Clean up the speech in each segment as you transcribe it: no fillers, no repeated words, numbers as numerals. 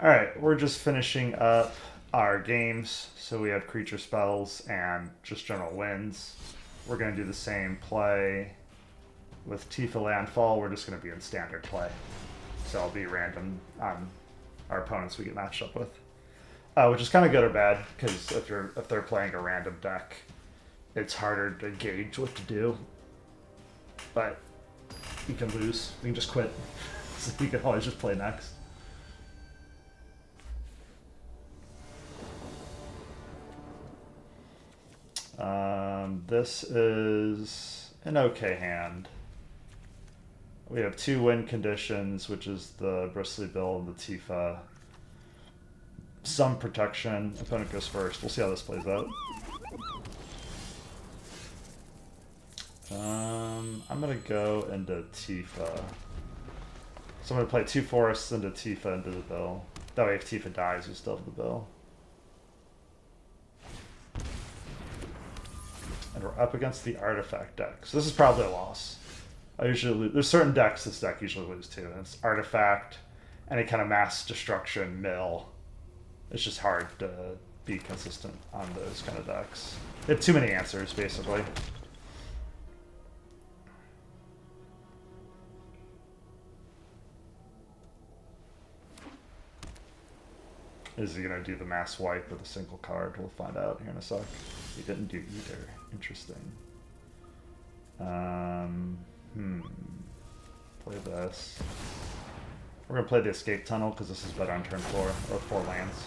Alright, we're just finishing up our games. So we have creature spells and just general wins. We're going to do the same play with Tifa Landfall. We're just going to be in standard play. So I'll be random on our opponents we get matched up with. Which is kind of good or bad, because if they're playing a random deck, it's harder to gauge what to do. But you can lose. You can just quit. So you can always just play next. This is an okay hand. We have 2 win conditions, which is the Bristly build and the Tifa. Some protection. Opponent goes first. We'll see how this plays out. I'm gonna go into Tifa. So I'm gonna play 2 forests into Tifa into the bill. That way if Tifa dies, we still have the bill. And we're up against the artifact deck. So this is probably a loss. I usually lose. There's certain decks this deck usually loses to. And it's artifact, any kind of mass destruction, mill. It's just hard to be consistent on those kind of decks. They have too many answers, basically. Is he going to do the mass wipe with a single card? We'll find out here in a sec. He didn't do either. Interesting. Play this. We're going to play the escape tunnel because this is better on turn 4, or 4 lands.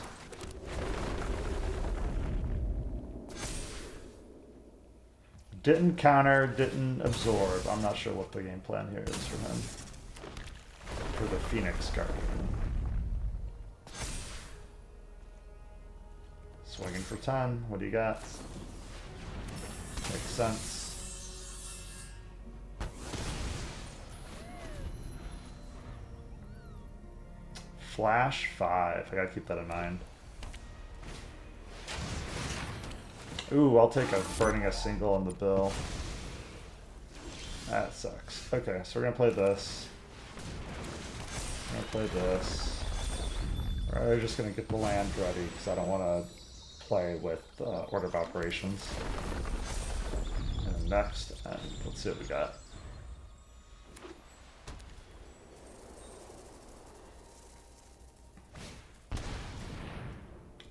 Didn't counter, didn't absorb. I'm not sure what the game plan here is for him. For the Phoenix Guardian. Swinging for 10. What do you got? Makes sense. Flash 5. I gotta keep that in mind. Ooh, I'll take a burning a single on the bill. That sucks. Okay, so we're gonna play this. We're gonna play this. We're just gonna get the land ready because I don't want to play with Order of Operations. And next, and let's see what we got.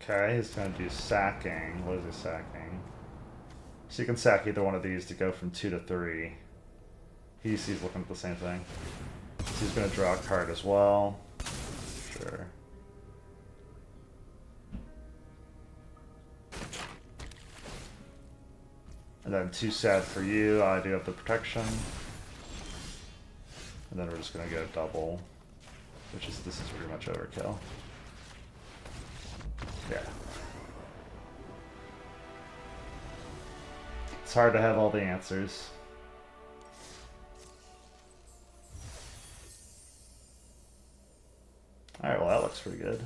Okay, he's going to do sacking. What is he sacking? So you can sack either one of these to go from 2 to 3. He's looking at the same thing. So he's going to draw a card as well. Sure. And then 2 sad for you. I do have the protection. And then we're just going to get a double. This is pretty much overkill. Yeah. It's hard to have all the answers. Alright, well that looks pretty good.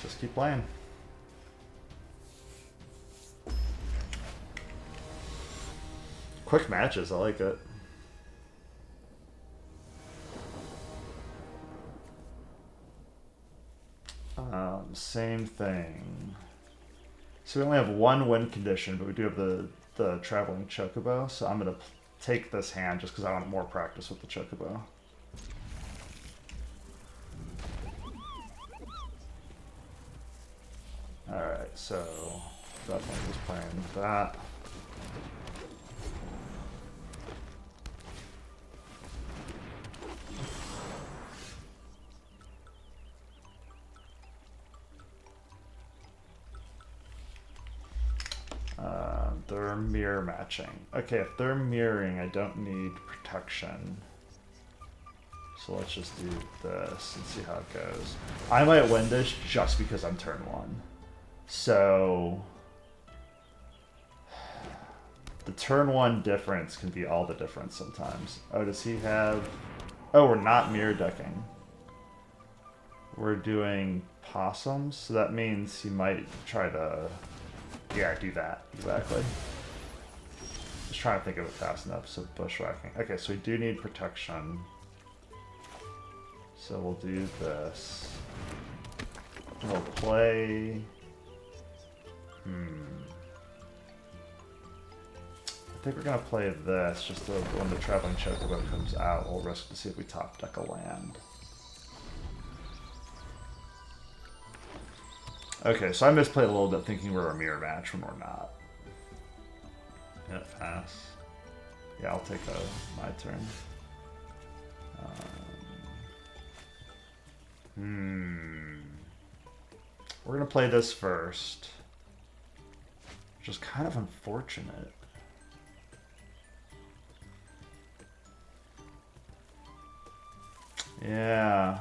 Just keep playing. Quick matches, I like it. Same thing. So we only have 1 win condition, but we do have the Traveling Chocobo, so I'm going to take this hand just because I want more practice with the Chocobo. Alright, so definitely just playing that. They're mirror matching. Okay, if they're mirroring, I don't need protection. So let's just do this and see how it goes. I might win this just because I'm turn 1. So the turn 1 difference can be all the difference sometimes. Oh, does he have... Oh, we're not mirror decking. We're doing possums, so that means he might try to... Yeah, do that. Exactly. Just trying to think of it fast enough. So bushwhacking. Okay, so we do need protection. So we'll do this. We'll play... I think we're going to play this, just so when the Traveling Chocobo comes out, we'll risk to see if we top deck a land. Okay, so I misplayed a little bit thinking we're a mirror match when we're not. Yeah, pass. Yeah, I'll take my turn. We're going to play this first. Which is kind of unfortunate. Yeah.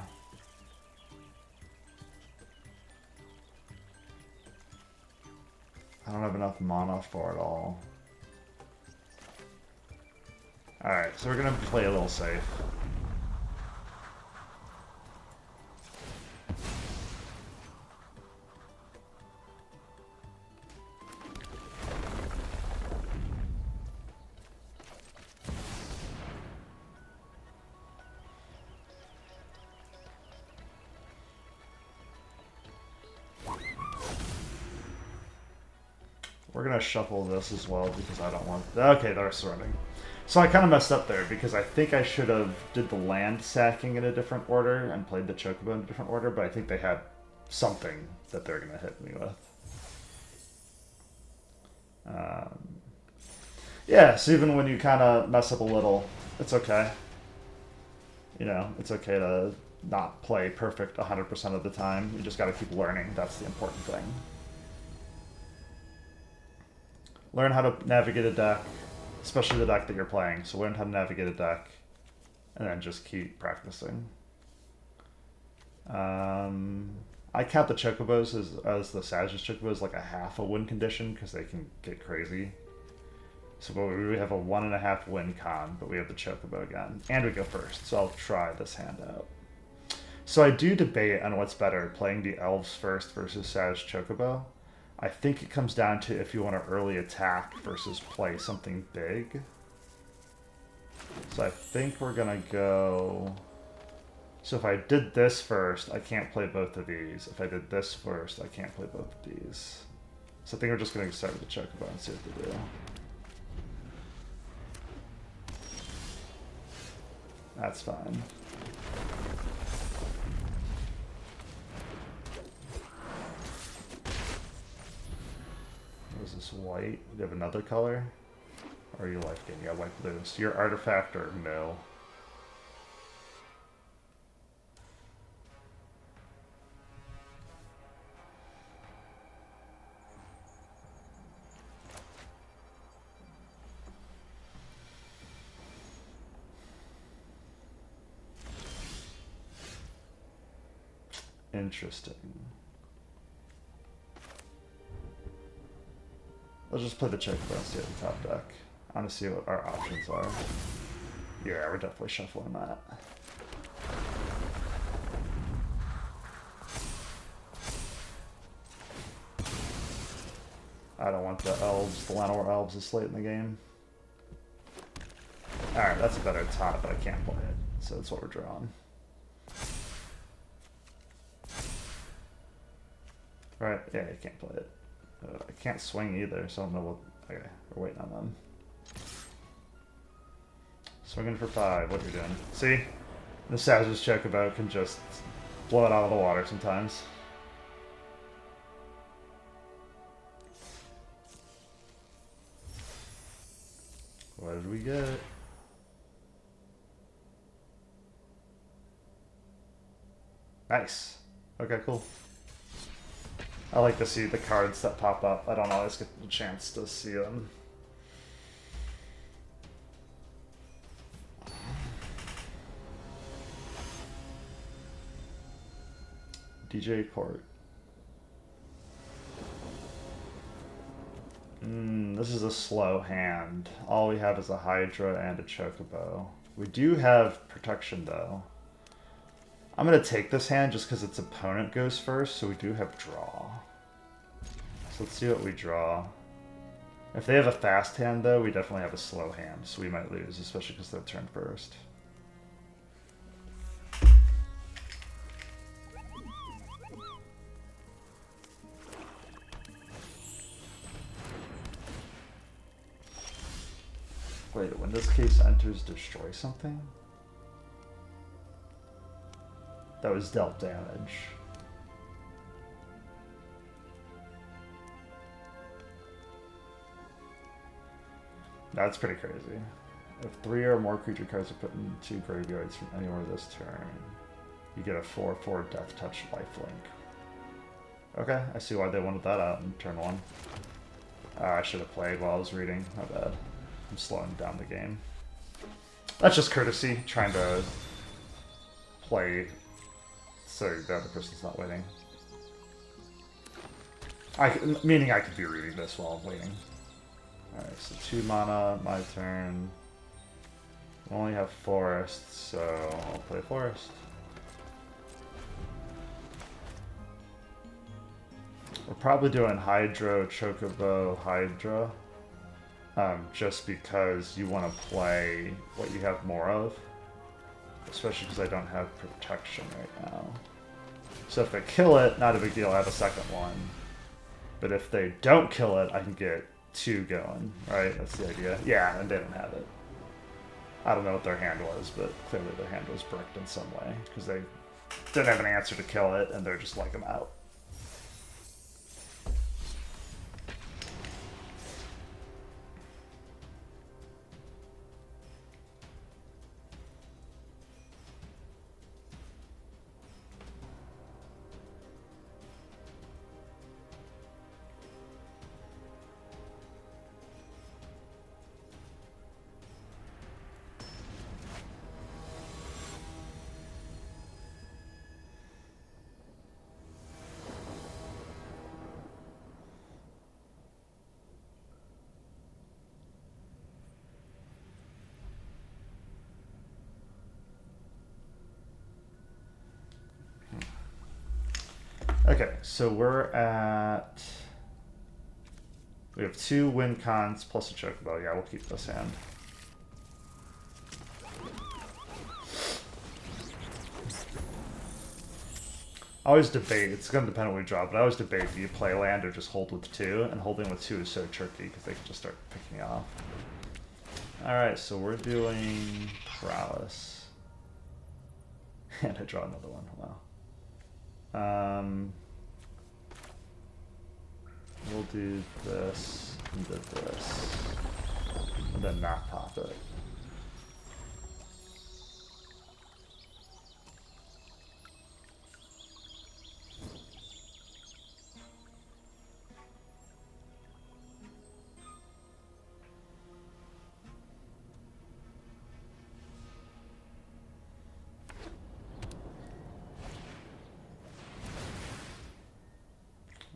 I don't have enough mana for it all. Alright, so we're gonna play a little safe. We're gonna shuffle this as well because I don't want... Okay, they're surrendering. So I kind of messed up there because I think I should have did the land sacking in a different order and played the Chocobo in a different order, but I think they had something that they're gonna hit me with. Yeah, so even when you kind of mess up a little, it's okay. You know, it's okay to not play perfect 100% of the time. You just got to keep learning. That's the important thing. Learn how to navigate a deck, especially the deck that you're playing. So learn how to navigate a deck, and then just keep practicing. I count the Chocobos as the Sazh's Chocobos like a half a win condition because they can get crazy. So we have a 1.5 win con, but we have the Chocobo again. And we go first, so I'll try this hand out. So I do debate on what's better, playing the Elves first versus Sazh Chocobo. I think it comes down to if you want to early attack versus play something big. So I think we're going to go... So if I did this first, I can't play both of these. If I did this first, I can't play both of these. So I think we're just going to start with the Chocobo and see what they do. That's fine. What is this, white? Do you have another color? Or are you life gain? Yeah, white blue. So your artifact or mill? Interesting. Let's just play the Chocobo and see at the top deck. I want to see what our options are. Yeah, we're definitely shuffling that. I don't want the Elves, the Llanowar Elves this late in the game. Alright, that's a better top, but I can't play it. So that's what we're drawing. Right, yeah, you can't play it. I can't swing either, so I don't know what... Okay, we're waiting on them. Swinging for 5, what you're doing. See? The Sazh's Chocobo can just blow it out of the water sometimes. What did we get? Nice. Okay, cool. I like to see the cards that pop up. I don't always get the chance to see them. DJ Court. This is a slow hand. All we have is a Hydra and a Chocobo. We do have protection though. I'm going to take this hand just because its opponent goes first, so we do have draw. So let's see what we draw. If they have a fast hand though, we definitely have a slow hand, so we might lose, especially because they're turn first. Wait, when this case enters, destroy something? That was dealt damage. That's pretty crazy. If 3 or more creature cards are put into graveyards from anywhere this turn, you get a 4/4 Death Touch lifelink. Okay, I see why they wanted that out in turn 1. I should have played while I was reading. My bad. I'm slowing down the game. That's just courtesy, trying to play so the other person's not waiting. Meaning I could be reading this while I'm waiting. Alright, so 2 mana, my turn. I only have Forest, so I'll play Forest. We're probably doing Hydro, Chocobo, Hydra. Just because you want to play what you have more of. Especially because I don't have protection right now. So if they kill it, not a big deal, I have a second one. But if they don't kill it, I can get 2 going, right? That's the idea. Yeah, and they don't have it. I don't know what their hand was, but clearly their hand was bricked in some way. Because they didn't have an answer to kill it, and they're just like, I'm out. Okay, so we're at... We have 2 win cons plus a Chocobo. Yeah, we'll keep this hand. I always debate, it's going to depend on what we draw, but I always debate, do you play land or just hold with 2? And holding with 2 is so tricky because they can just start picking off. Alright, so we're doing Prowess. And I draw another one, wow. We'll do this and this, and then not pop it.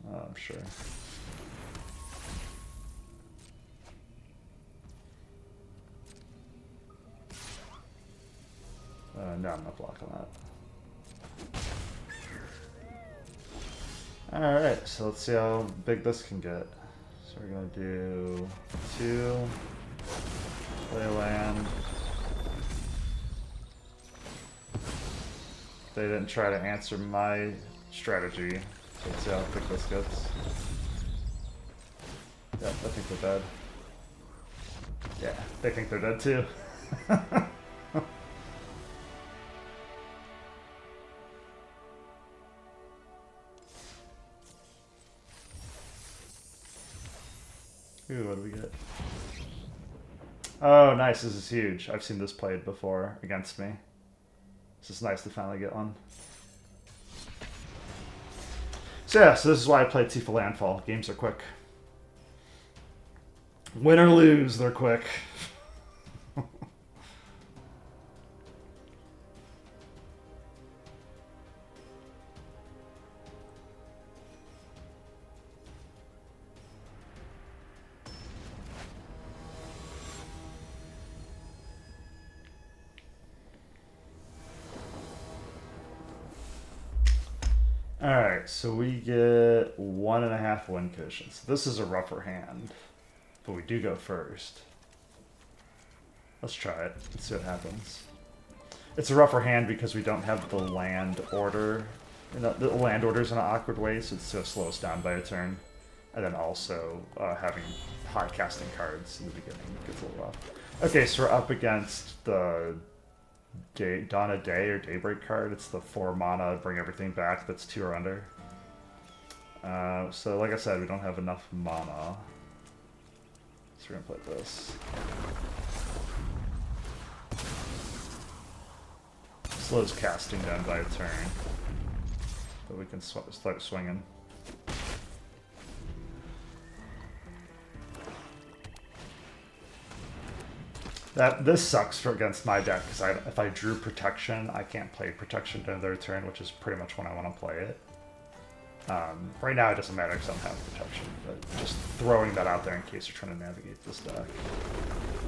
I'm sure. No, I'm not blocking that. Alright, so let's see how big this can get. So we're gonna do 2, play land. They didn't try to answer my strategy. So let's see how big this gets. Yep, I think they're dead. Yeah, they think they're dead too. Ooh, what do we get? Oh, nice. This is huge. I've seen this played before against me. This is nice to finally get one. So yeah, so this is why I play Tifa Landfall. Games are quick. Win or lose, they're quick. Alright, so we get 1.5 win cushions. This is a rougher hand, but we do go first. Let's try it. Let's see what happens. It's a rougher hand because we don't have the land order. The land order's in an awkward way, so it's to slow us down by a turn. and then also having high casting cards in the beginning gets a little rough. Okay, so we're up against the Dawn of Day or Daybreak card. It's the 4 mana, bring everything back that's 2 or under. So like I said, we don't have enough mana. So we're gonna play this. Slows casting down by a turn. But we can start swinging. This sucks for against my deck, because if I drew Protection, I can't play Protection during their turn, which is pretty much when I want to play it. Right now it doesn't matter because I don't have Protection, but just throwing that out there in case you're trying to navigate this deck.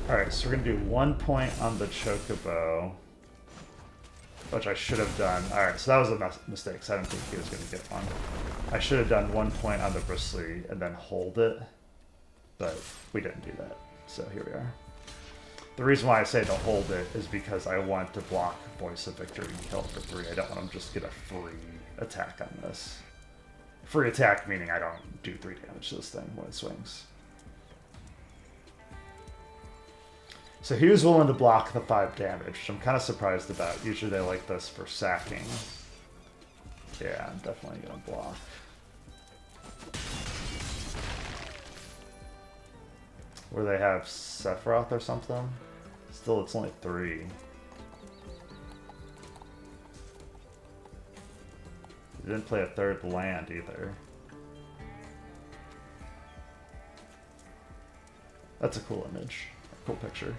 Alright, so we're going to do 1 point on the Chocobo, which I should have done. Alright, so that was a mistake, because I didn't think he was going to get one. I should have done 1 point on the Bristly and then hold it, but we didn't do that, so here we are. The reason why I say to hold it is because I want to block Voice of Victory and kill it for 3. I don't want him just get a free attack on this. Free attack meaning I don't do 3 damage to this thing when it swings. So he was willing to block the 5 damage, which I'm kind of surprised about. Usually they like this for sacking. Yeah, I'm definitely going to block. Where they have Sephiroth or something? Still, it's only 3. They didn't play a 3rd land either. That's a cool image. A cool picture.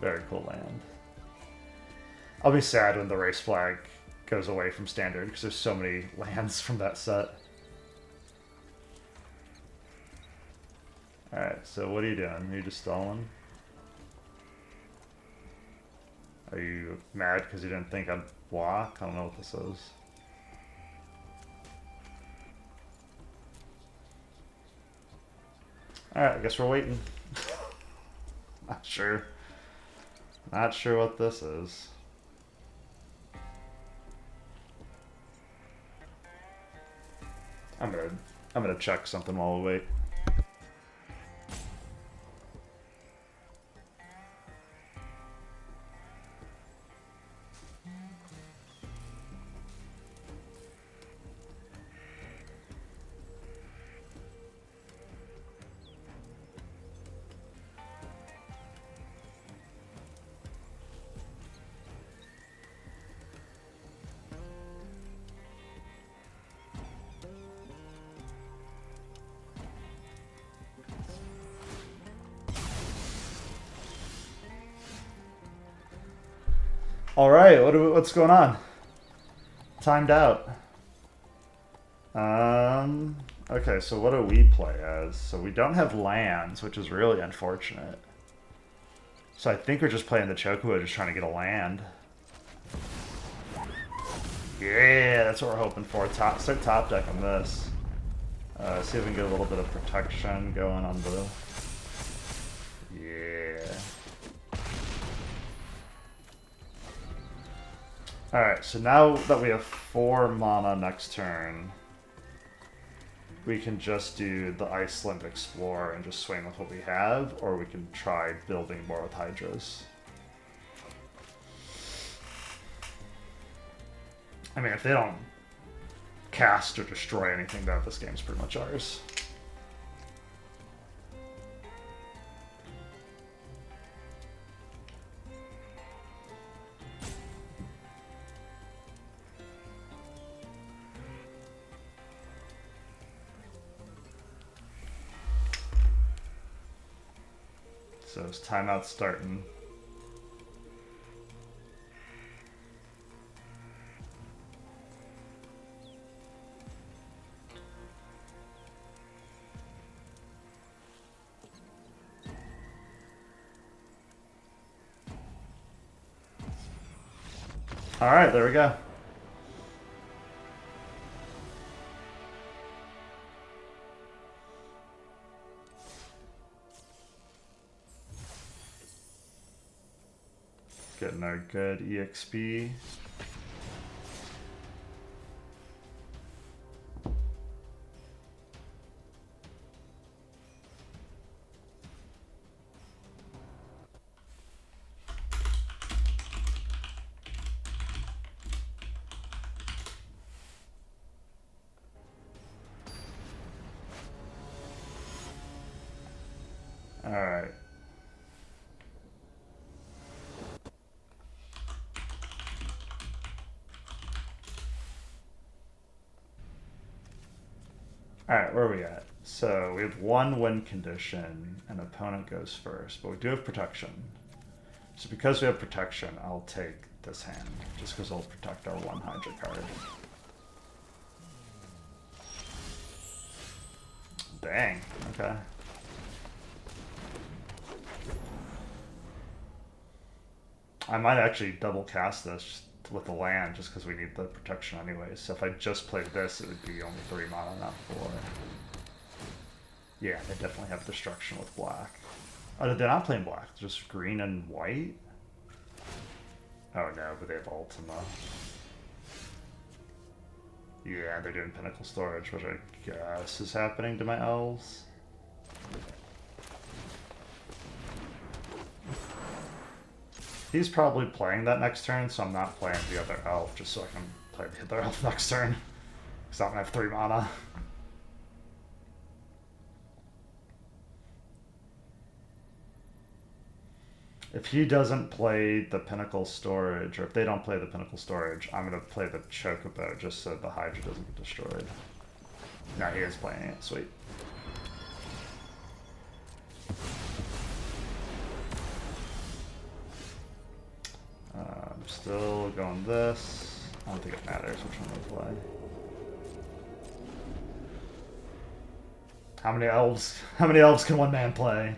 Very cool land. I'll be sad when the race flag goes away from Standard, because there's so many lands from that set. Alright, so what are you doing? Are you just stalling? Are you mad because you didn't think I'd block? I don't know what this is. Alright, I guess we're waiting. Not sure. Not sure what this is. I'm gonna check something while we wait. All right, what's going on? Timed out. Okay, so what do we play as? So we don't have lands, which is really unfortunate. So I think we're just playing the Chocobo, just trying to get a land. Yeah, that's what we're hoping for. Start top deck on this. See if we can get a little bit of protection going on the... Yeah. Alright, so now that we have 4 mana next turn, we can just do the Icetill Explorer and just swing with what we have, or we can try building more with Hydras. I mean, if they don't cast or destroy anything, then this game's pretty much ours. So it's timeout starting. All right, there we go. Getting our good EXP. Alright. Alright, where are we at? So we have one win condition, and opponent goes first, but we do have protection. So because we have protection, I'll take this hand, just because it'll protect our one Hydra card. Dang, okay. I might actually double cast this with the land just because we need the protection anyway. So if I just played this, it would be only 3 mana, not 4. Yeah, they definitely have destruction with black. Oh, they're not playing black, just green and white? Oh no, but they have Ultima. Yeah, they're doing Pinnacle Storage, which I guess is happening to my elves. He's probably playing that next turn, so I'm not playing the other elf, just so I can play the other elf next turn. Because I'm going to have 3 mana. If he doesn't play the Pinnacle Storage, or if they don't play the Pinnacle Storage, I'm going to play the Chocobo just so the Hydra doesn't get destroyed. No, he is playing it. Sweet. I'm still going this. I don't think it matters which one we play. How many elves can one man play?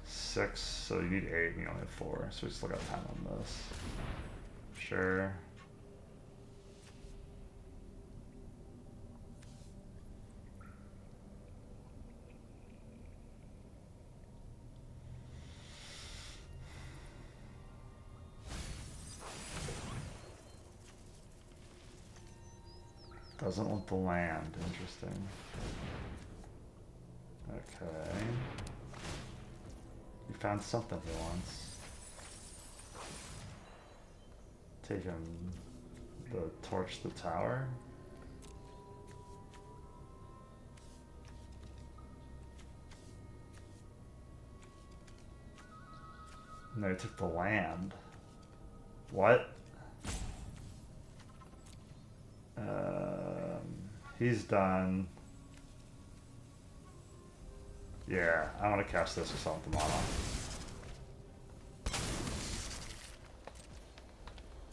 Six, so you need 8 and you only have 4, so we still got time on this. Sure. Doesn't want the land, interesting. Okay. He found something he wants. Take him the torch the tower. No, he took the land. What? He's done. Yeah, I want to cast this with something mana.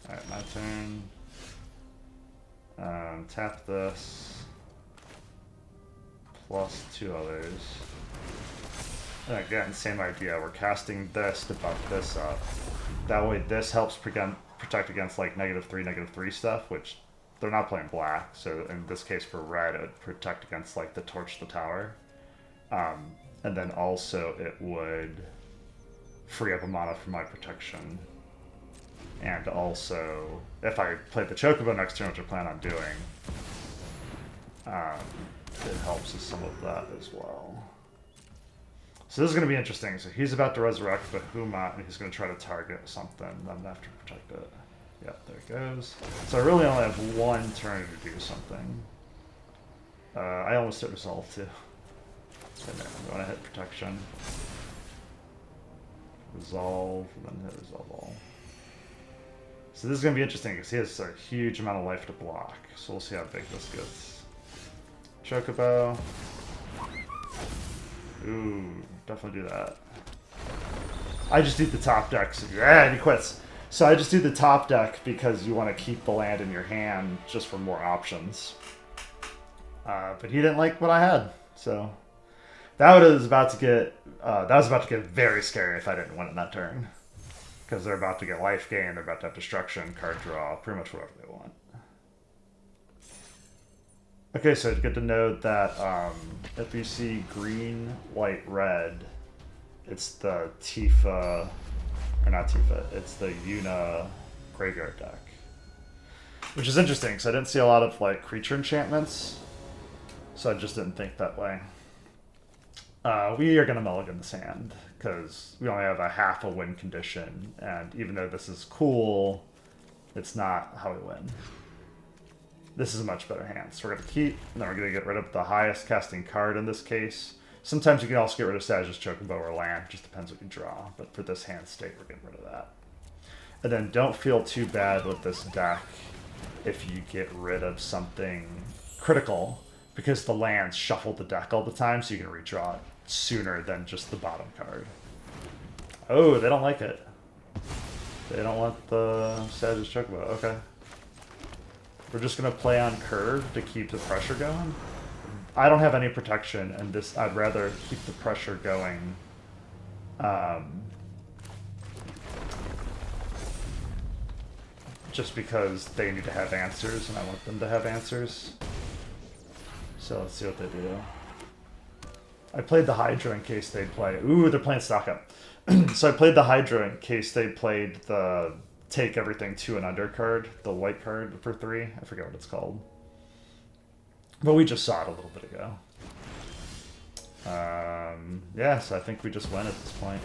Alright, my turn. Tap this. Plus 2 others. And again, same idea. We're casting this to buff this up. That way this helps protect against like -3/-3 stuff, which they're not playing black, so in this case for red it would protect against like the torch the tower. And then also it would free up a mana for my protection. And also, if I play the Chocobo next turn, which I plan on doing, it helps with some of that as well. So this is going to be interesting. So he's about to resurrect Bahuma, and he's going to try to target something. I'm going to have to protect it. Yep, there it goes. So I really only have 1 turn to do something. I almost hit Resolve too. So no, I'm going to hit Protection. Resolve, and then hit Resolve all. So this is going to be interesting because he has a huge amount of life to block. So we'll see how big this gets. Chocobo. Ooh, definitely do that. I just do the top deck. So and he quits. So I just do the top deck because you want to keep the land in your hand just for more options. But he didn't like what I had, so that was about to get very scary if I didn't win in that turn. Because they're about to get life gain, they're about to have destruction, card draw, pretty much whatever they want. Okay, so it's good to note that if you see green, white, red, it's the Tifa, or not Tifa, it's the Yuna graveyard deck. Which is interesting, because I didn't see a lot of like creature enchantments, so I just didn't think that way. We are going to mulligan this hand, because we only have a half a win condition, and even though this is cool, it's not how we win. This is a much better hand. So we're going to keep, and then we're going to get rid of the highest casting card in this case. Sometimes you can also get rid of Sazh's Chocobo or land, just depends what you draw. But for this hand state, we're getting rid of that. And then don't feel too bad with this deck if you get rid of something critical, because the lands shuffle the deck all the time, so you can redraw it sooner than just the bottom card. Oh, they don't like it. They don't want the Sazh's Chocobo. Okay. We're just going to play on curve to keep the pressure going. I don't have any protection, and this I'd rather keep the pressure going. Just because they need to have answers, and I want them to have answers. So let's see what they do. I played the Hydra in case they play... Ooh, they're playing stock up. So I played the Hydra in case they played the take everything to and under card, the white card for 3. I forget what it's called. But we just saw it a little bit ago. Yeah, so I think we just win at this point.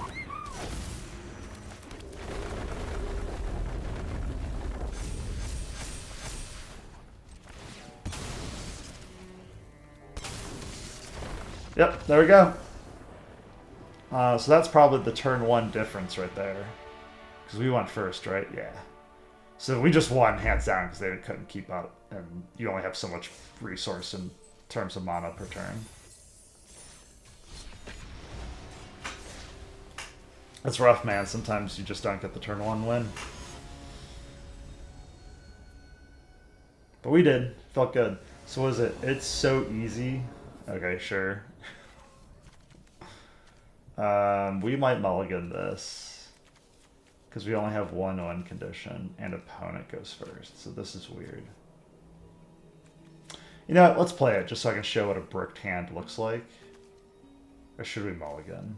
Yep, there we go. So that's probably the turn 1 difference right there. Because we went first, right? Yeah. So we just won hands down because they couldn't keep up. And you only have so much resource in terms of mana per turn. That's rough, man. Sometimes you just don't get the turn 1 win. But we did. Felt good. So what is it? It's so easy. Okay, sure. We might mulligan this, because we only have one win condition, and opponent goes first, so this is weird. You know what, let's play it, just so I can show what a bricked hand looks like. Or should we mulligan?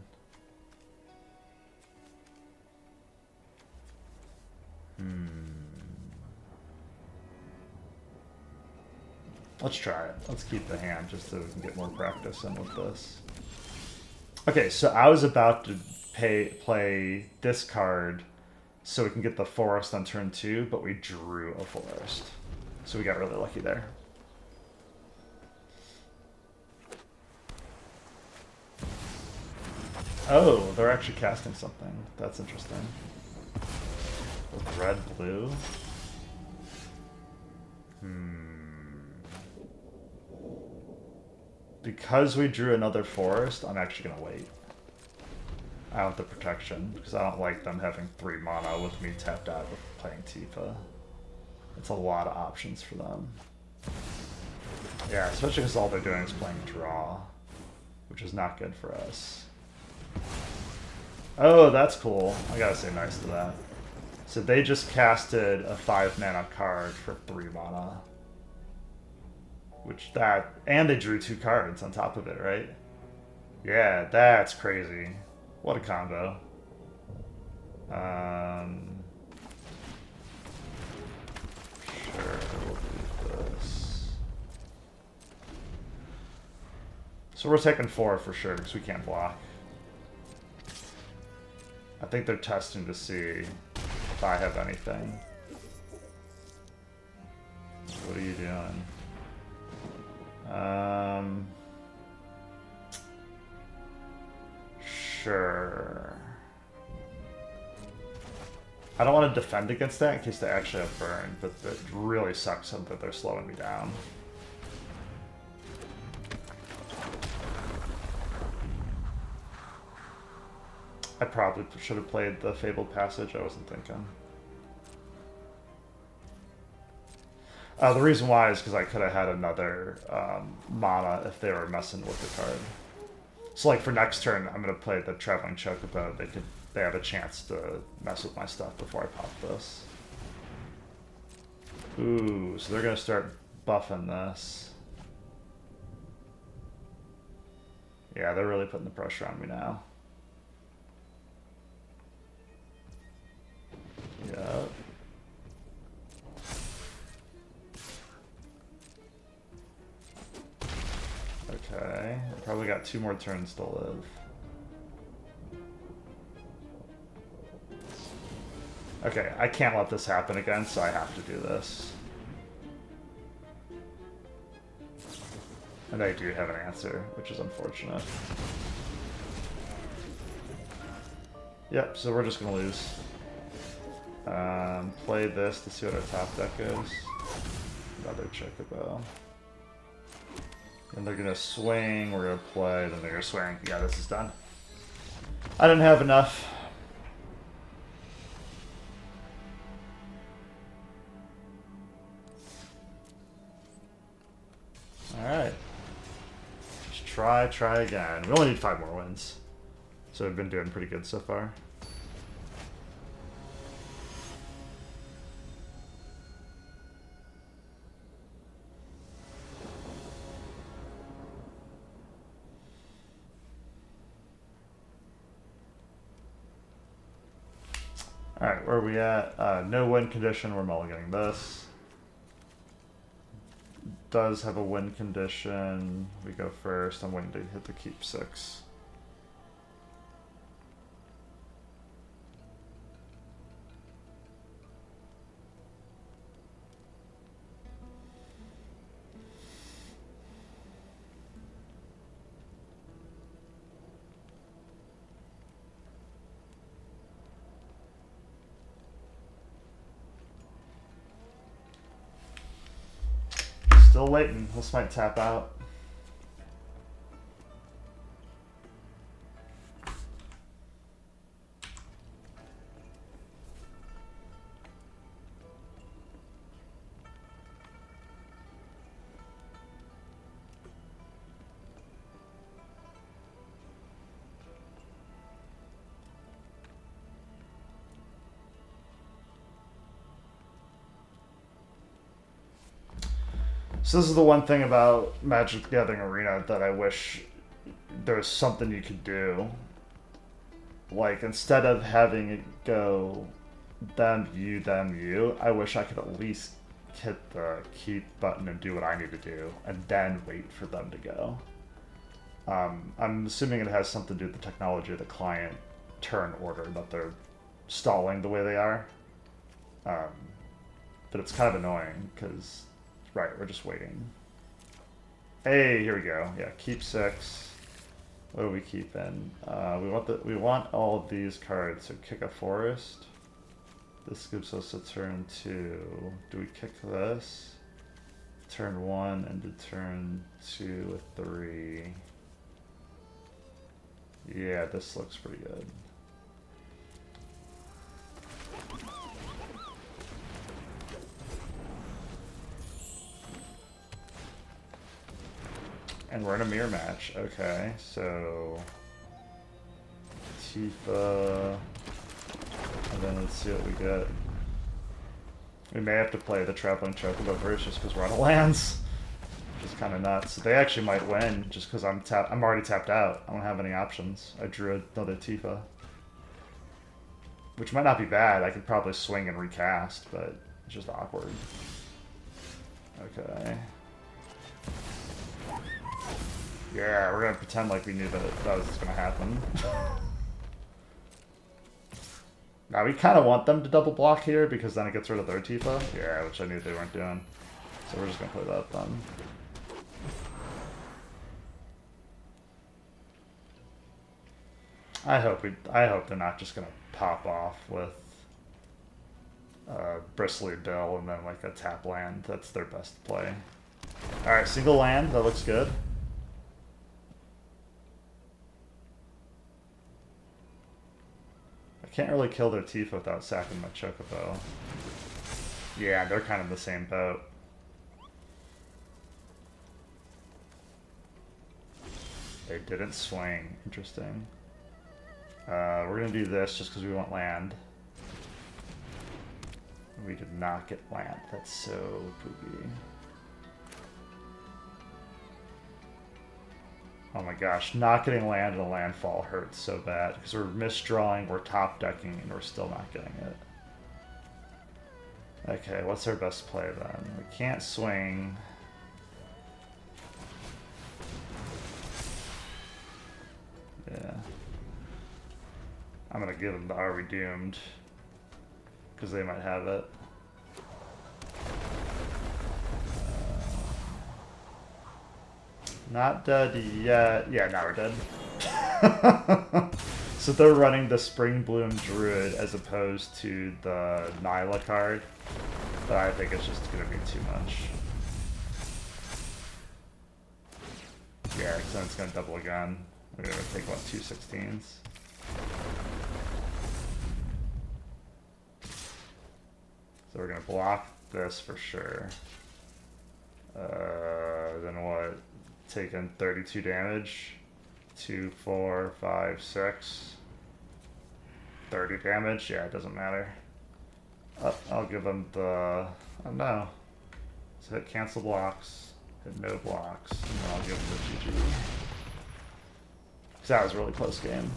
Let's try it. Let's keep the hand, just so we can get more practice in with this. Okay, so I was about to play this card so we can get the forest on turn 2, but we drew a forest. So we got really lucky there. Oh, they're actually casting something. That's interesting. With red, blue. Because we drew another forest, I'm actually going to wait. I want the protection, because I don't like them having 3 mana with me tapped out with playing Tifa. It's a lot of options for them. Yeah, especially because all they're doing is playing draw, which is not good for us. Oh, that's cool. I gotta say nice to that. So they just casted a 5 mana card for 3 mana. Which that, and they drew 2 cards on top of it, right? Yeah, that's crazy. What a combo. Sure, we'll do this. So we're taking 4 for sure, because we can't block. I think they're testing to see if I have anything. What are you doing? Sure. I don't want to defend against that in case they actually have burn, but it really sucks that they're slowing me down. I probably should have played the Fabled Passage, I wasn't thinking. The reason why is because I could have had another mana if they were messing with the card. So like for next turn, I'm going to play the Traveling Chocobo. They have a chance to mess with my stuff before I pop this. Ooh, so they're going to start buffing this. Yeah, they're really putting the pressure on me now. Yeah. Okay, I probably got 2 more turns to live. Okay, I can't let this happen again, so I have to do this. And I do have an answer, which is unfortunate. Yep, so we're just gonna lose. Play this to see what our top deck is. Another Chocobo. And they're gonna swing, we're gonna play, then they're gonna swing. Yeah, this is done. I didn't have enough. Alright. Just try again. We only need 5 more wins. So we've been doing pretty good so far. Alright, where are we at? No win condition, we're mulliganing this. Does have a win condition. We go first. I'm waiting to hit the keep 6. Still waiting. This might tap out. So this is the one thing about Magic the Gathering Arena that I wish there was something you could do. Like, instead of having it go them, you, I wish I could at least hit the keep button and do what I need to do, and then wait for them to go. I'm assuming it has something to do with the technology of the client turn order, that they're stalling the way they are. But it's kind of annoying, because... Right, we're just waiting. Hey, here we go. Yeah, keep 6. What do we keep in? We want all of these cards. So kick a forest. This gives us a turn 2. Do we kick this? Turn 1 into turn 2 a 3. Yeah, this looks pretty good. And we're in a mirror match. Okay, so Tifa, and then let's see what we get. We may have to play the Traveling Chocobo version just because we're out of lands, which is kind of nuts. They actually might win just because I'm already tapped out. I don't have any options. I drew another Tifa, which might not be bad. I could probably swing and recast, but it's just awkward. Okay. Yeah, we're gonna pretend like we knew that was gonna happen. Now we kind of want them to double block here because then it gets rid of their Tifa. Yeah, which I knew they weren't doing. So we're just gonna play that then. I hope they're not just gonna pop off with Bristly Bill and then like a tap land. That's their best play. All right, single land. That looks good. Can't really kill their Tifa without sacking my Chocobo. Yeah, they're kind of the same boat. They didn't swing. Interesting. We're going to do this just because we want land. We did not get land. That's so poopy. Oh my gosh, not getting land in a landfall hurts so bad because we're misdrawing, we're top decking, and we're still not getting it. Okay, what's our best play then? We can't swing. Yeah. I'm gonna give them the Are We Doomed? Because they might have it. Not dead yet. Yeah, now we're dead. So they're running the Spring Bloom Druid as opposed to the Nylea card. But I think it's just going to be too much. Yeah, because then it's going to double again. We're going to take, what, 2 16s? So we're going to block this for sure. Then what? Taking 32 damage. 2, 4, 5, 6. 30 damage? Yeah, it doesn't matter. I'll give them the... Oh no. So hit cancel blocks, hit no blocks, and then I'll give them the GG. Because that was a really close game.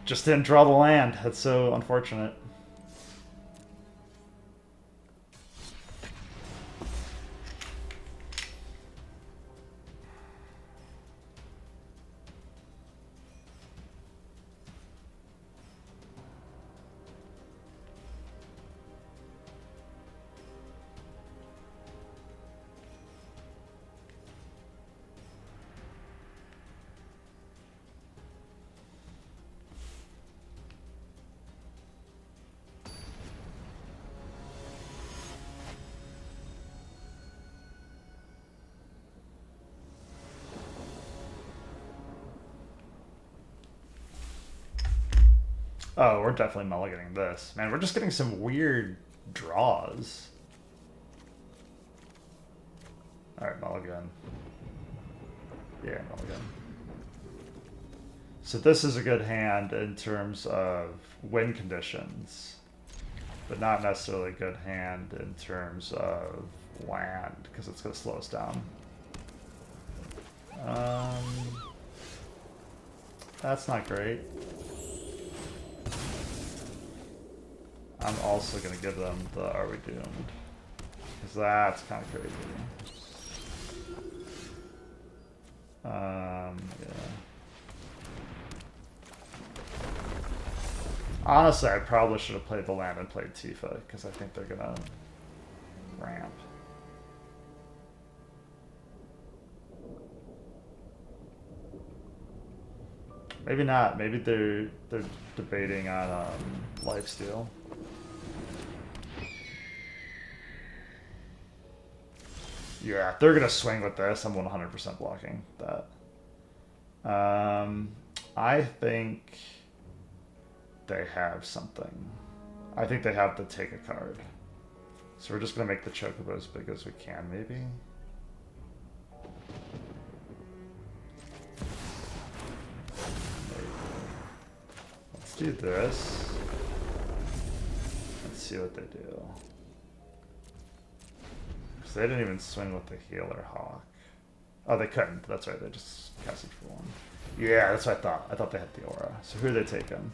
Just didn't draw the land. That's so unfortunate. Oh, we're definitely mulliganing this. Man, we're just getting some weird draws. Alright, mulligan. Yeah, mulligan. So this is a good hand in terms of win conditions, but not necessarily a good hand in terms of land, because it's going to slow us down. That's not great. I'm also going to give them the Are We Doomed? Because that's kind of crazy. Yeah. Honestly, I probably should have played the land and played Tifa, because I think they're going to ramp. Maybe not. Maybe they're debating on lifesteal. Yeah, they're gonna swing with this. I'm 100% blocking that. I think they have something. I think they have to take a card. So we're just gonna make the Chocobo as big as we can, maybe. Let's do this. Let's see what they do. They didn't even swing with the Healer Hawk. Oh, they couldn't. That's right. They just casted for 1. Yeah, that's what I thought. I thought they had the aura. So who are they taking?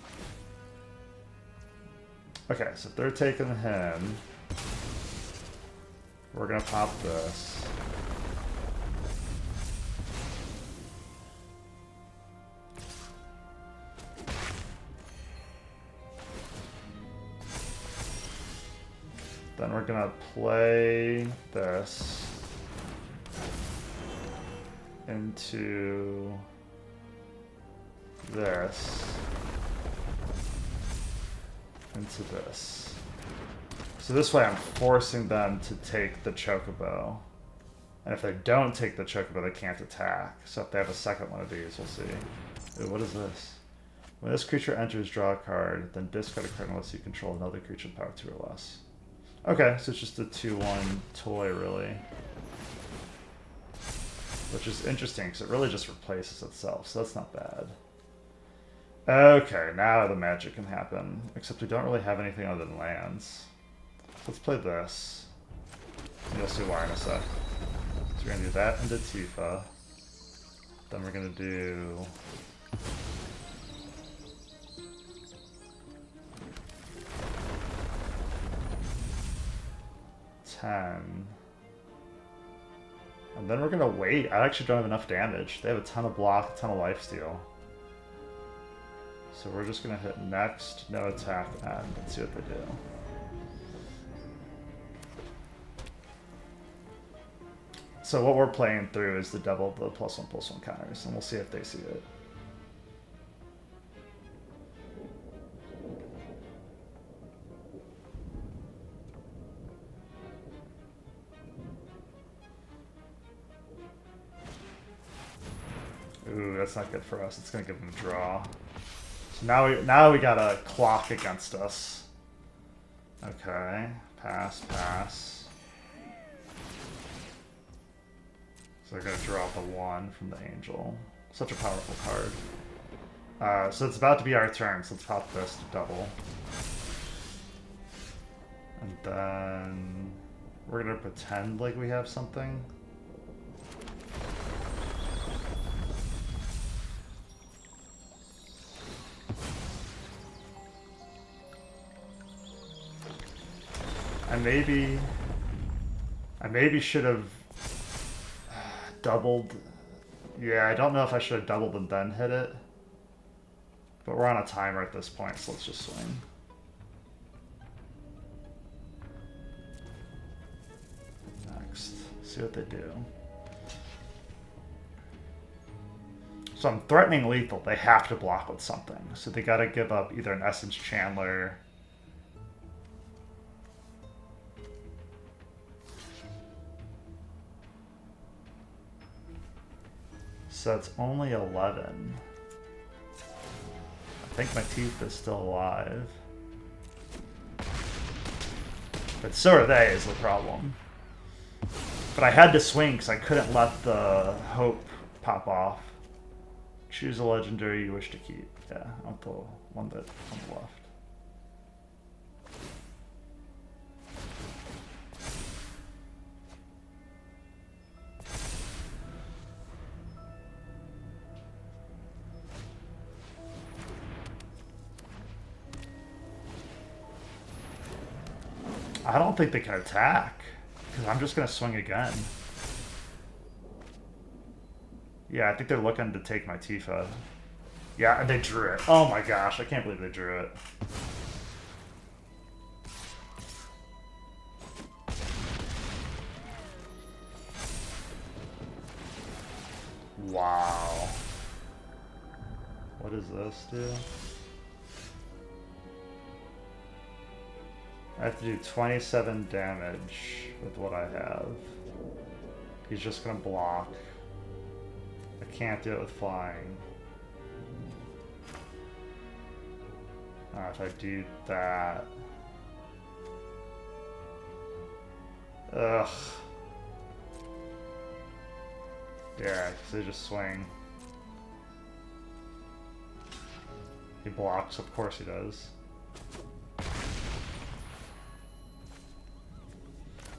Okay, so if they're taking him, we're going to pop this. Then we're gonna play this into this, into this. So this way I'm forcing them to take the Chocobo. And if they don't take the Chocobo, they can't attack. So if they have a second one of these, we'll see. Ooh, what is this? When this creature enters, draw a card, then discard a card unless you control another creature with power 2 or less. Okay, so it's just a 2/1 toy, really. Which is interesting, because it really just replaces itself, so that's not bad. Okay, now the magic can happen. Except we don't really have anything other than lands. So let's play this. And you'll see why in a sec. So we're gonna do that into Tifa. Then we're gonna do... And then we're gonna wait. I actually don't have enough damage. They have a ton of block, a ton of lifesteal. So we're just gonna hit next, no attack, and see what they do. So what we're playing through is the double the +1/+1 counters, and we'll see if they see it. Ooh, that's not good for us. It's gonna give them a draw. So now we got a clock against us. Okay, pass, pass. So they're gonna draw the 1 from the Angel. Such a powerful card. So it's about to be our turn, so let's pop this to double. And then we're gonna pretend like we have something. I maybe should have doubled. Yeah, I don't know if I should have doubled and then hit it. But we're on a timer at this point, so let's just swing. Next, see what they do. So I'm threatening lethal. They have to block with something. So they gotta give up either an Essence Chandler. So it's only 11. I think my teeth is still alive. But so are they, is the problem. But I had to swing because I couldn't let the hope pop off. Choose a legendary you wish to keep. Yeah, I want the one that on the left. I don't think they can attack, because I'm just going to swing again. Yeah, I think they're looking to take my Tifa. Yeah, and they drew it. Oh my gosh, I can't believe they drew it. Wow. What does this do? I have to do 27 damage with what I have. He's just gonna block. I can't do it with flying. If I do that... Ugh. Yeah, because they just swing. He blocks, of course he does.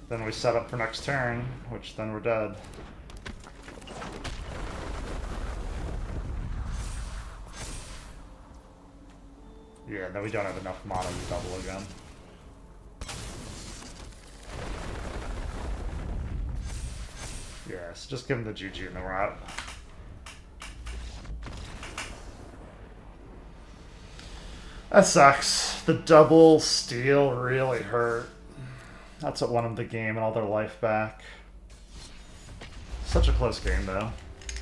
Then we set up for next turn, which then we're dead. Yeah, then we don't have enough mana to double again. Yeah, so just give him the GG and then we're out. That sucks. The double steal really hurt. That's what won them the game and all their life back. Such a close game, though.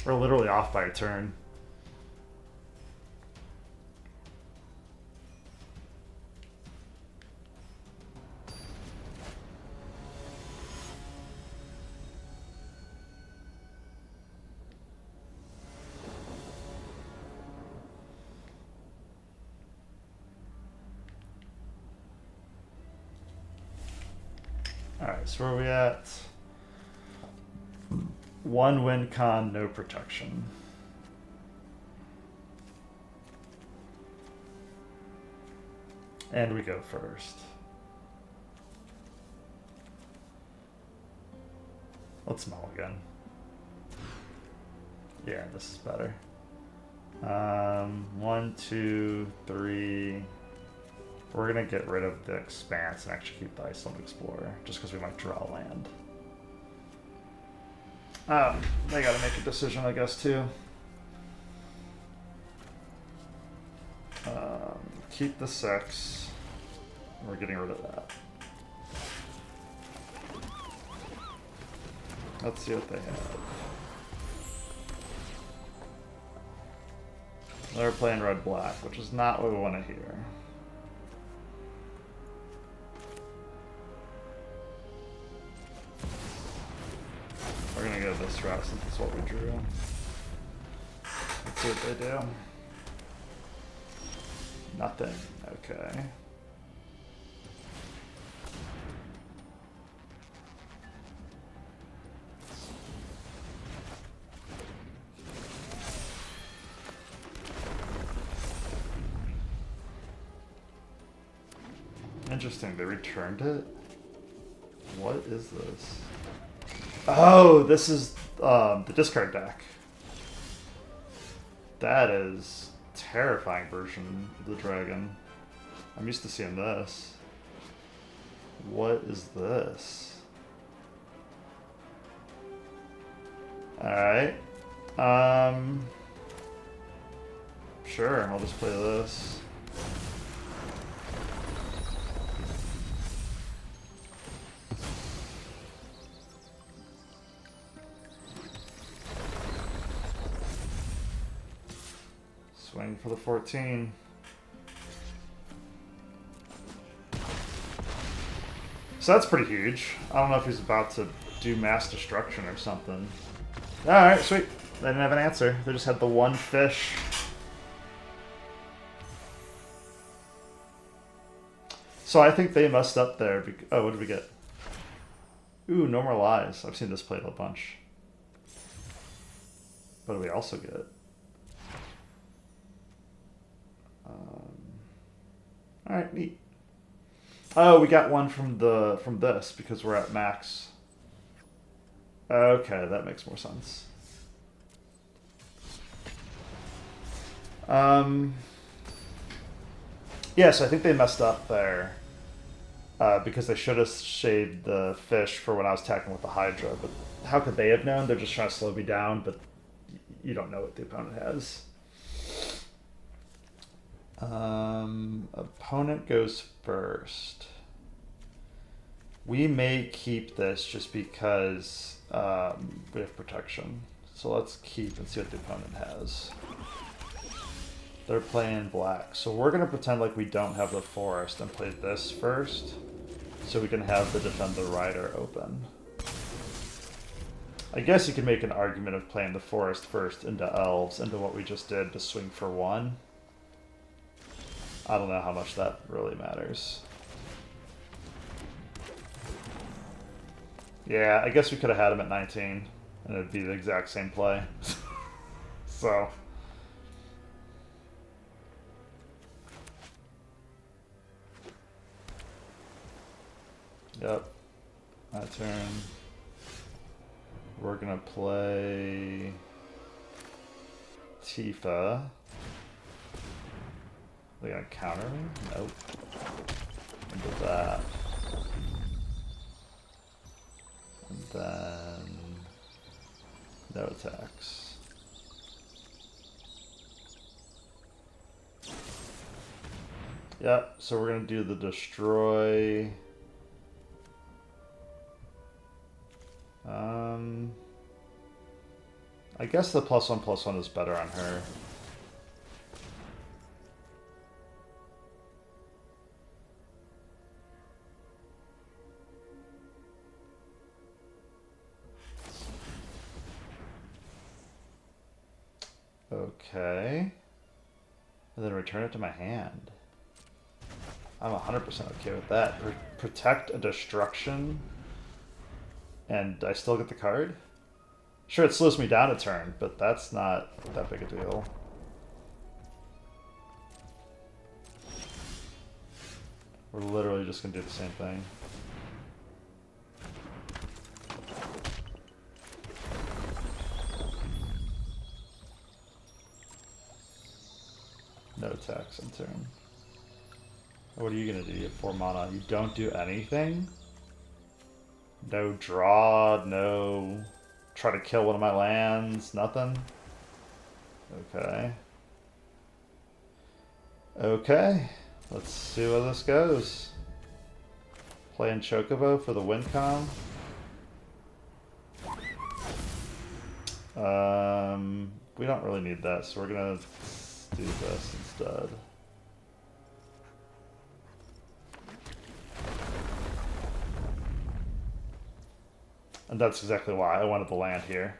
We're literally off by a turn. Alright, so where are we at? 1 win con, no protection. And we go first. Let's mulligan. Yeah, this is better. 1, 2, 3. We're gonna get rid of the Expanse and actually keep the Icetill Explorer, just because we might draw land. They gotta make a decision, I guess, too. Keep the 6. We're getting rid of that. Let's see what they have. They're playing red-black, which is not what we want to hear. We're gonna go this route since it's what we drew. Let's see what they do. Nothing. Okay. Interesting, they returned it? What is this? Oh, this is the discard deck. That is a terrifying version of the dragon. I'm used to seeing this. What is this? Alright. Sure, I'll just play this. Swing for the 14. So that's pretty huge. I don't know if he's about to do mass destruction or something. Alright, sweet. They didn't have an answer. They just had the one fish. So I think they messed up there. Oh, what did we get? Ooh, No More Lies. I've seen this played a bunch. What do we also get? Alright, neat. Oh, we got one from this because we're at max. Okay, that makes more sense. Yeah, so I think they messed up there because they should have shaded the fish for when I was attacking with the Hydra. But how could they have known? They're just trying to slow me down, but you don't know what the opponent has. Opponent goes first. We may keep this just because we have protection. So let's keep and see what the opponent has. They're playing black. So we're going to pretend like we don't have the forest and play this first. So we can have the Defend the Rider open. I guess you could make an argument of playing the forest first into elves, into what we just did to swing for 1. I don't know how much that really matters. Yeah, I guess we could have had him at 19, and it'd be the exact same play. So. Yep. My turn. We're gonna play Tifa. They gonna counter me? Nope. Into that. And then no attacks. Yep, so we're gonna do the destroy. I guess the +1/+1 is better on her. Okay. And then return it to my hand. I'm 100% okay with that. Protect a destruction. And I still get the card? Sure, it slows me down a turn, but that's not that big a deal. We're literally just gonna do the same thing. No attacks on turn. What are you gonna do? You have 4 mana. You don't do anything? No draw, no try to kill one of my lands, nothing? Okay. Okay. Let's see where this goes. Playing Chocobo for the win con. We don't really need that, so we're gonna do this instead. And that's exactly why I wanted the land here.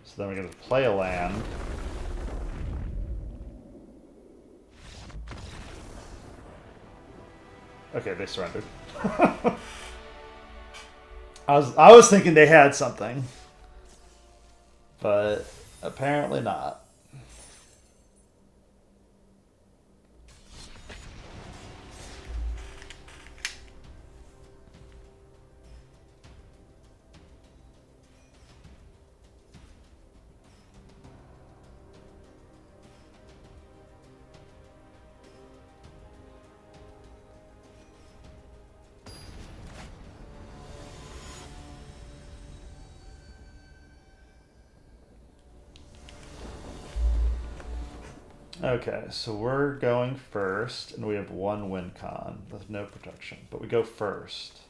So then we're gonna play a land. Okay, they surrendered. I was thinking they had something, but apparently not. Okay, so we're going first, and we have 1 win con with no protection, but we go first.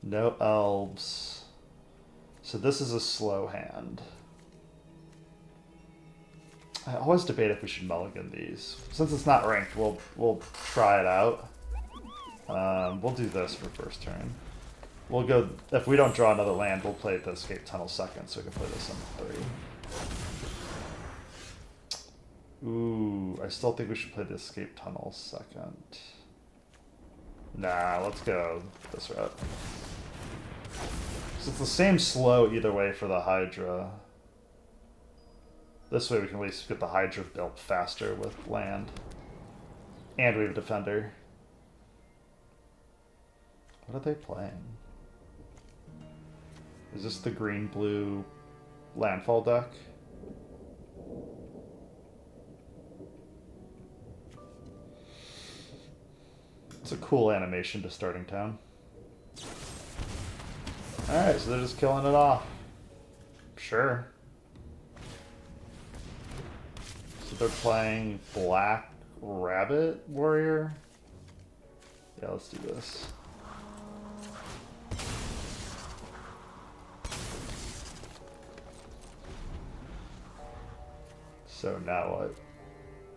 No elves. So this is a slow hand. I always debate if we should mulligan these. Since it's not ranked, we'll try it out. We'll do this for first turn. We'll go, if we don't draw another land, we'll play the Escape Tunnel second, so we can play this on 3. Ooh, I still think we should play the Escape Tunnel second. Nah, let's go this route. So it's the same slow either way for the Hydra. This way we can at least get the Hydra built faster with land. And we have a Defender. What are they playing? Is this the green-blue landfall deck? It's a cool animation to starting town. Alright, so they're just killing it off. Sure. So they're playing Black Rabbit Warrior? Yeah, let's do this. So now what?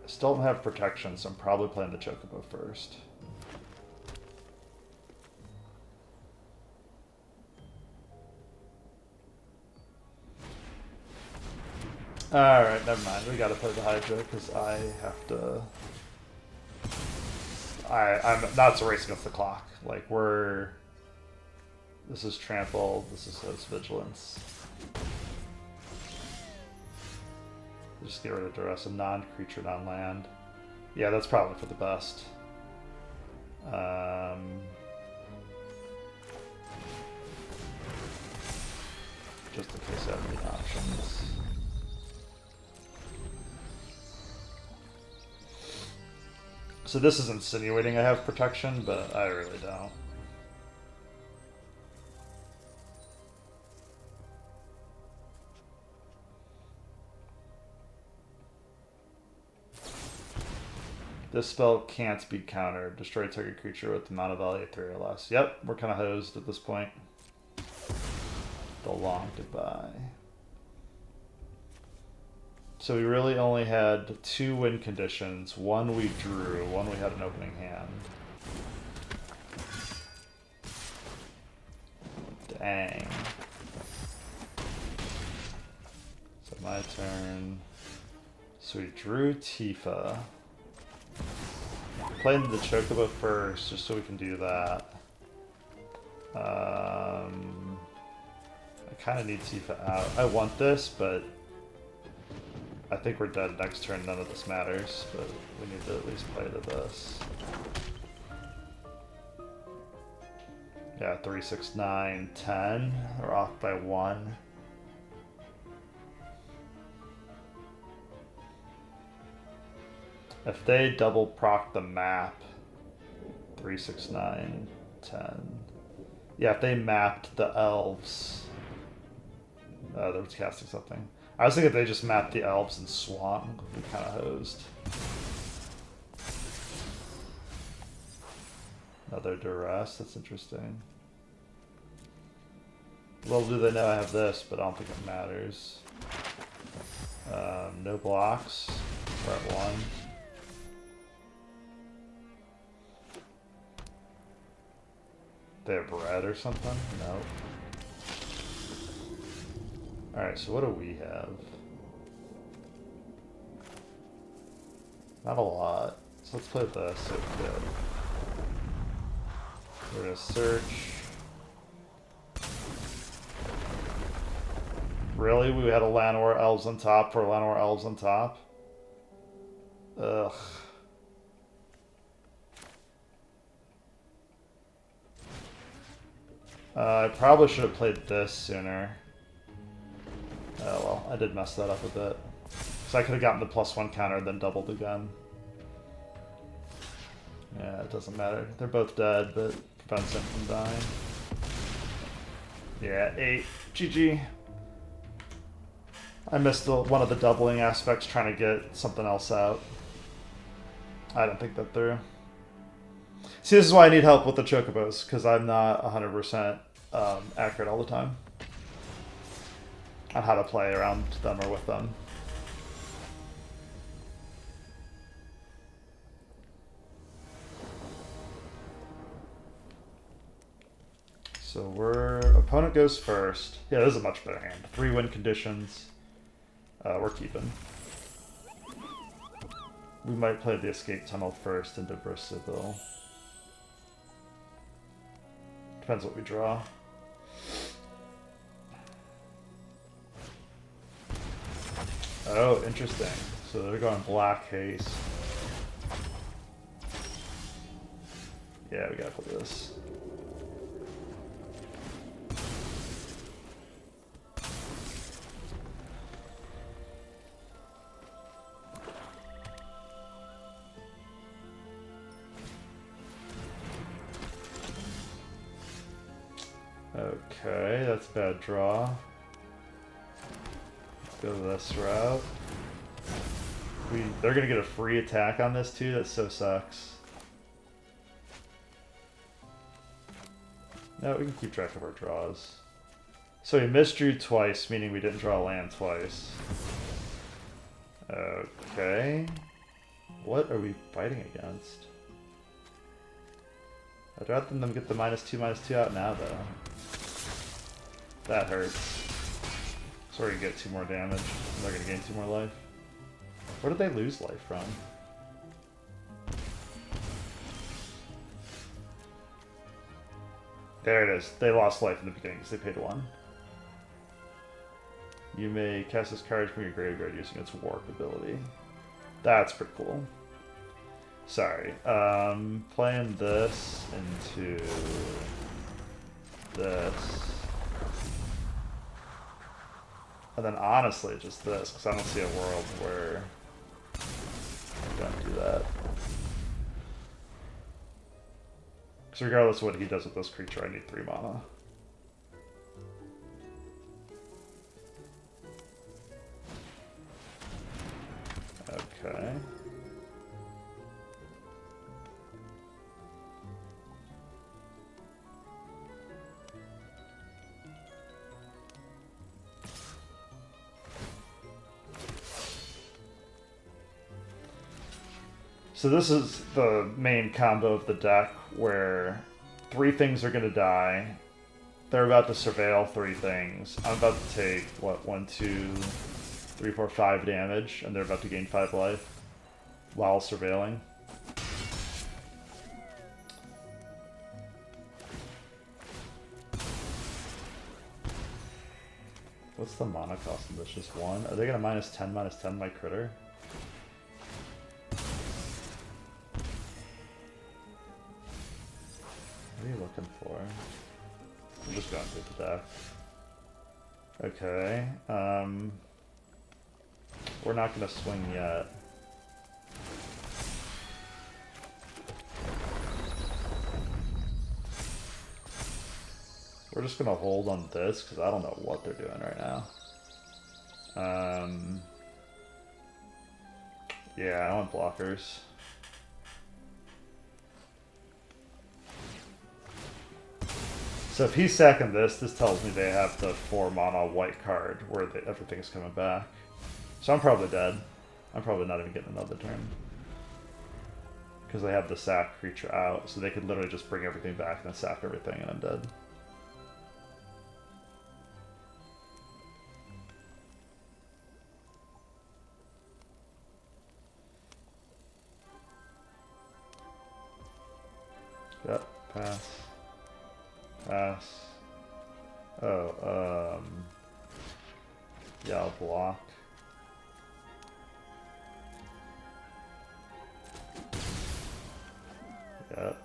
I still don't have protection, so I'm probably playing the Chocobo first. Alright, never mind. We gotta play the Hydra because I have to. I'm that's a race against the clock. Like we're. This is trample. This is Sazh vigilance. Just get rid of duress, a non-creature, non-land. Yeah, that's probably for the best. Just in case I have any options. So this is insinuating I have protection, but I really don't. This spell can't be countered. Destroy target creature with the mana value 3 or less. Yep, we're kind of hosed at this point. The long goodbye. So we really only had 2 win conditions. One we drew, one we had an opening hand. Dang. So my turn. So we drew Tifa. Playing the Chocobo first, just so we can do that. I kind of need Tifa out. I want this, but I think we're dead next turn. None of this matters, but we need to at least play to this. Yeah, 3, 6, 9, 10. We're off by 1. If they double proc the map, 3, 6, 9, 10. Yeah, if they mapped the elves. They're casting something. I was thinking if they just mapped the elves and swung, we kind of hosed. Another duress, that's interesting. Little do they know I have this, but I don't think it matters. No blocks. We're at 1. They have red or something? No. Alright, so what do we have? Not a lot. So let's play this. So good. We're gonna search. Really? We had a Llanowar Elves on top for Llanowar Elves on top? Ugh. I probably should have played this sooner. Oh well, I did mess that up a bit. So I could have gotten the +1 counter and then doubled again. Yeah, it doesn't matter. They're both dead, but prevents them from dying. Yeah, 8. GG. I missed one of the doubling aspects trying to get something else out. I didn't think that through. See, this is why I need help with the Chocobos, because I'm not 100% accurate all the time on how to play around them or with them. So opponent goes first. Yeah, this is a much better hand. 3 win conditions. We're keeping. We might play the escape tunnel first into Bristly. Depends what we draw. Oh, interesting. So they're going black haste. Yeah, we gotta put this. Okay, that's a bad draw. Let's go this route. They're gonna get a free attack on this too, that so sucks. No, we can keep track of our draws. So we misdrew twice, meaning we didn't draw a land twice. Okay. What are we fighting against? I'd rather them get the -2/-2 out now, though. That hurts. So we're gonna get 2 more damage. They're gonna gain 2 more life. Where did they lose life from? There it is. They lost life in the beginning because they paid 1. You may cast this card from your graveyard using its warp ability. That's pretty cool. Sorry. Playing this into this. And then honestly, just this, because I don't see a world where I don't do that. Because regardless of what he does with this creature, I need 3 mana. Okay. So this is the main combo of the deck where 3 things are going to die. They're about to surveil 3 things. I'm about to take, what, 1, 2, 3, 4, 5 damage, and they're about to gain 5 life while surveilling. What's the mana cost of this? Just 1? Are they going to -10/-10 my critter? What are you looking for? I'm just going through the deck. Okay. We're not going to swing yet. We're just gonna hold on this because I don't know what they're doing right now. Yeah, I want blockers. So if he's sacking this tells me they have the 4 mana white card where everything's coming back. So I'm probably dead. I'm probably not even getting another turn. Because they have the sack creature out, so they could literally just bring everything back and then sack everything and I'm dead. Yep, pass. Pass. Oh, yeah, I'll block. Yep.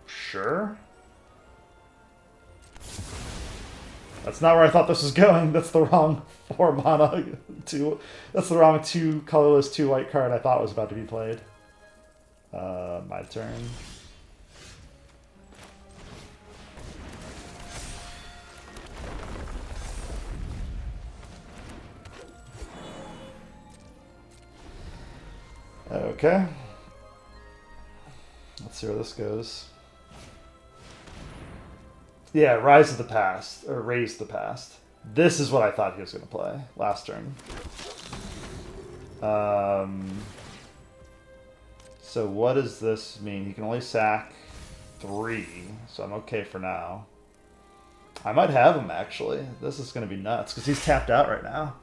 Sure. That's not where I thought this was going. That's the wrong 4 mana. That's the wrong 2 colorless 2 white card I thought was about to be played. My turn. Okay. Let's see where this goes. Yeah, Rise of the Past, or Raise the Past. This is what I thought he was going to play last turn. So what does this mean? He can only sack 3, so I'm okay for now. I might have him, actually. This is going to be nuts, because he's tapped out right now.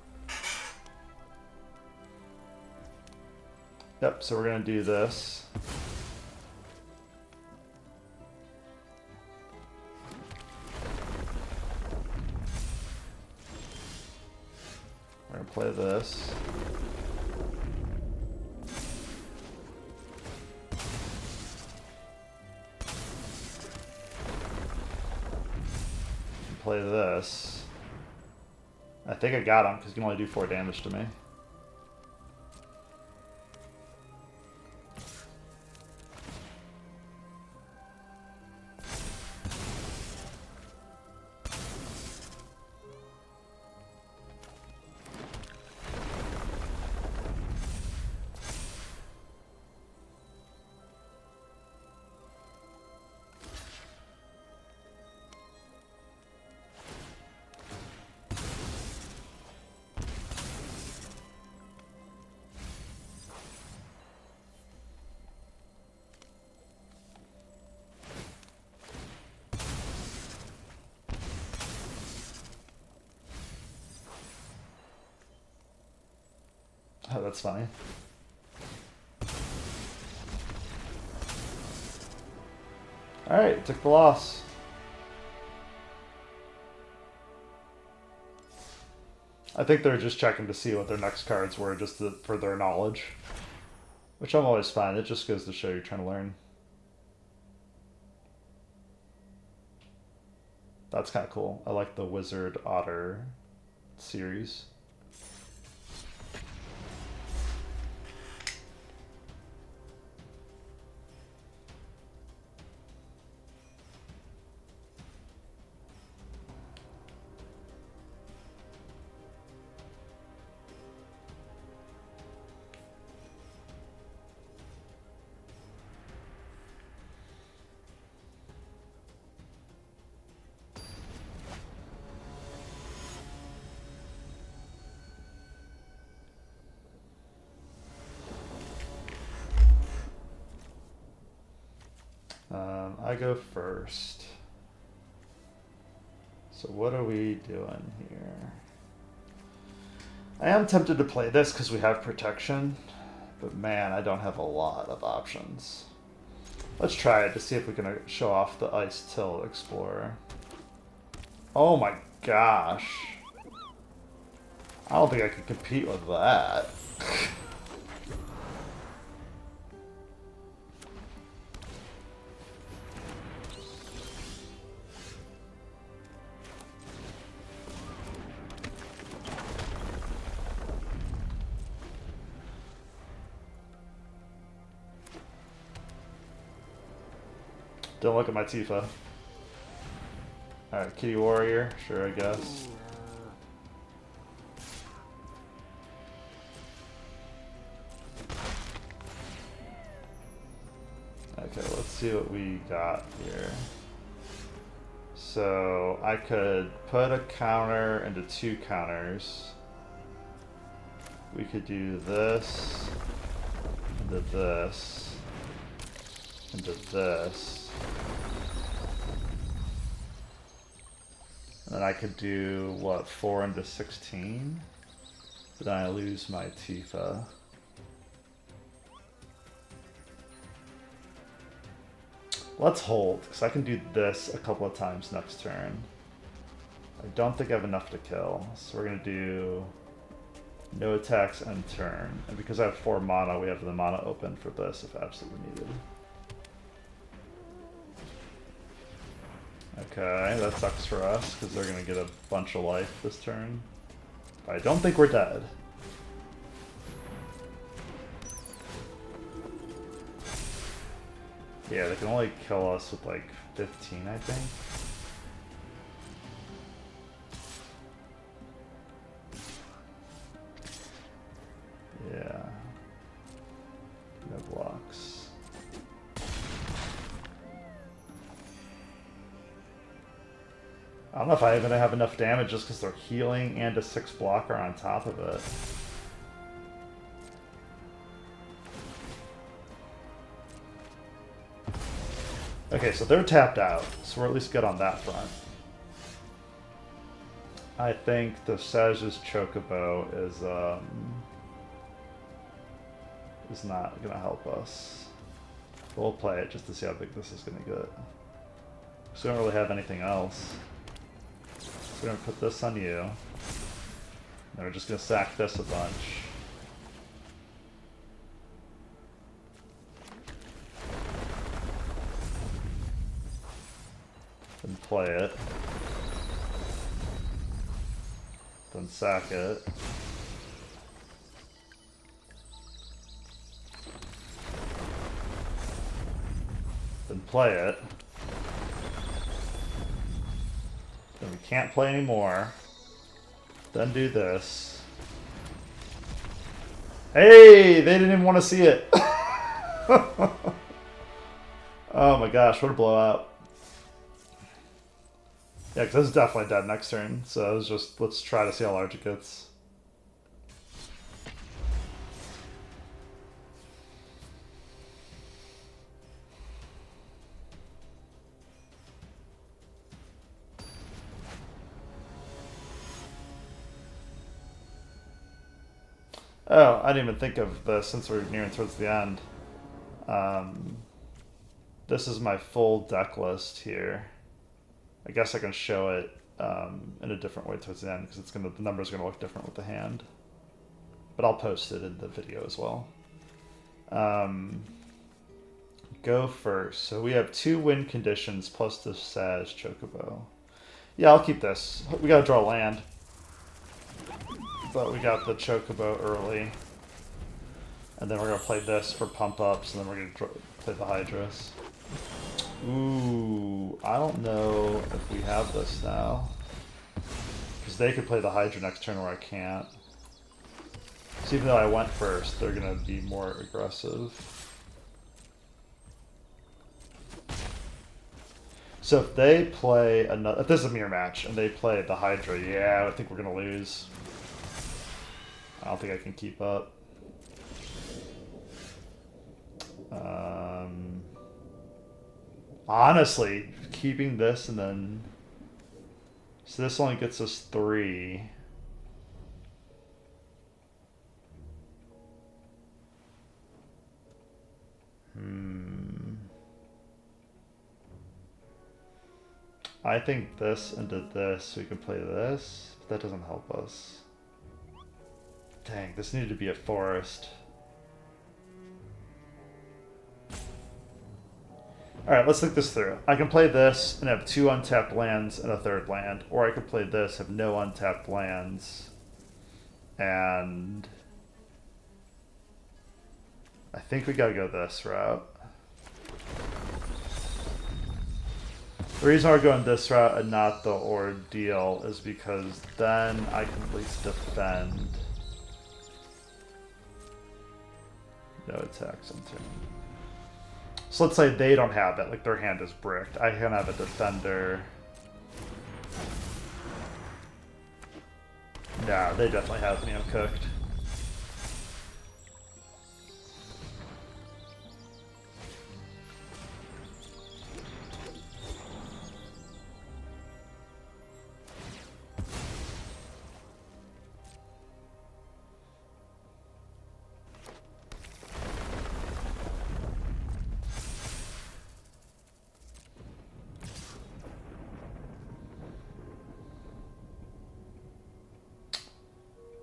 Yep, so we're going to do this. We're going to play this. Play this. I think I got him because he can only do 4 damage to me. Oh, that's funny. Alright, took the loss. I think they're just checking to see what their next cards were, just for their knowledge. Which I'm always fine. It just goes to show you're trying to learn. That's kind of cool. I like the Wizard Otter series. I go first. So what are we doing here? I am tempted to play this because we have protection, but man, I don't have a lot of options. Let's try it to see if we can show off the Icetill Explorer. Oh my gosh. I don't think I can compete with that. Don't look at my Tifa. Alright, Kitty Warrior. Sure, I guess. Okay, let's see what we got here. So I could put a counter into 2 counters. We could do this, into this, into this. And then I could do, what, 4 into 16? But then I lose my Tifa. Let's hold, because I can do this a couple of times next turn. I don't think I have enough to kill, so we're going to do no attacks end turn. And because I have 4 mana, we have the mana open for this if absolutely needed. Okay, that sucks for us, because they're going to get a bunch of life this turn. But I don't think we're dead. Yeah, they can only kill us with like 15, I think. Yeah. No blocks. I don't know if I even have enough damage just because they're healing and a 6 blocker on top of it. Okay, so they're tapped out, so we're at least good on that front. I think the Sazh's Chocobo is not gonna help us. We'll play it just to see how big this is gonna get. So we don't really have anything else. So we're gonna put this on you. And we're just gonna sack this a bunch. Then play it. Then sack it. Then play it. Then we can't play anymore. Then do this. Hey! They didn't even want to see it! Oh my gosh, what a blowout. Yeah, because this is definitely dead next turn, so it was just, let's try to see how large it gets. Oh, I didn't even think of this since we're nearing towards the end. This is my full deck list here. I guess I can show it in a different way towards the end because the numbers are gonna look different with the hand. But I'll post it in the video as well. Go first. So we have 2 win conditions plus the Sazh Chocobo. Yeah, I'll keep this. We gotta draw land. But we got the Chocobo early. And then we're gonna play this for pump ups, and then we're gonna play the Hydras. Ooh, I don't know if we have this now. Because they could play the Hydra next turn where I can't. So even though I went first, they're going to be more aggressive. So if they play another... If this is a mirror match and they play the Hydra, yeah, I think we're going to lose. I don't think I can keep up. Honestly, keeping this and then... So this only gets us 3. I think this into this, we can play this, but that doesn't help us. Dang, this needed to be a forest. Alright, let's think this through. I can play this and have 2 untapped lands and a 3rd land, or I could play this, have no untapped lands, and I think we gotta go this route. The reason we're going this route and not the Ordeal is because then I can at least defend. No attacks on turn. So let's say they don't have it, like their hand is bricked. I can have a defender. No, they definitely have me cooked.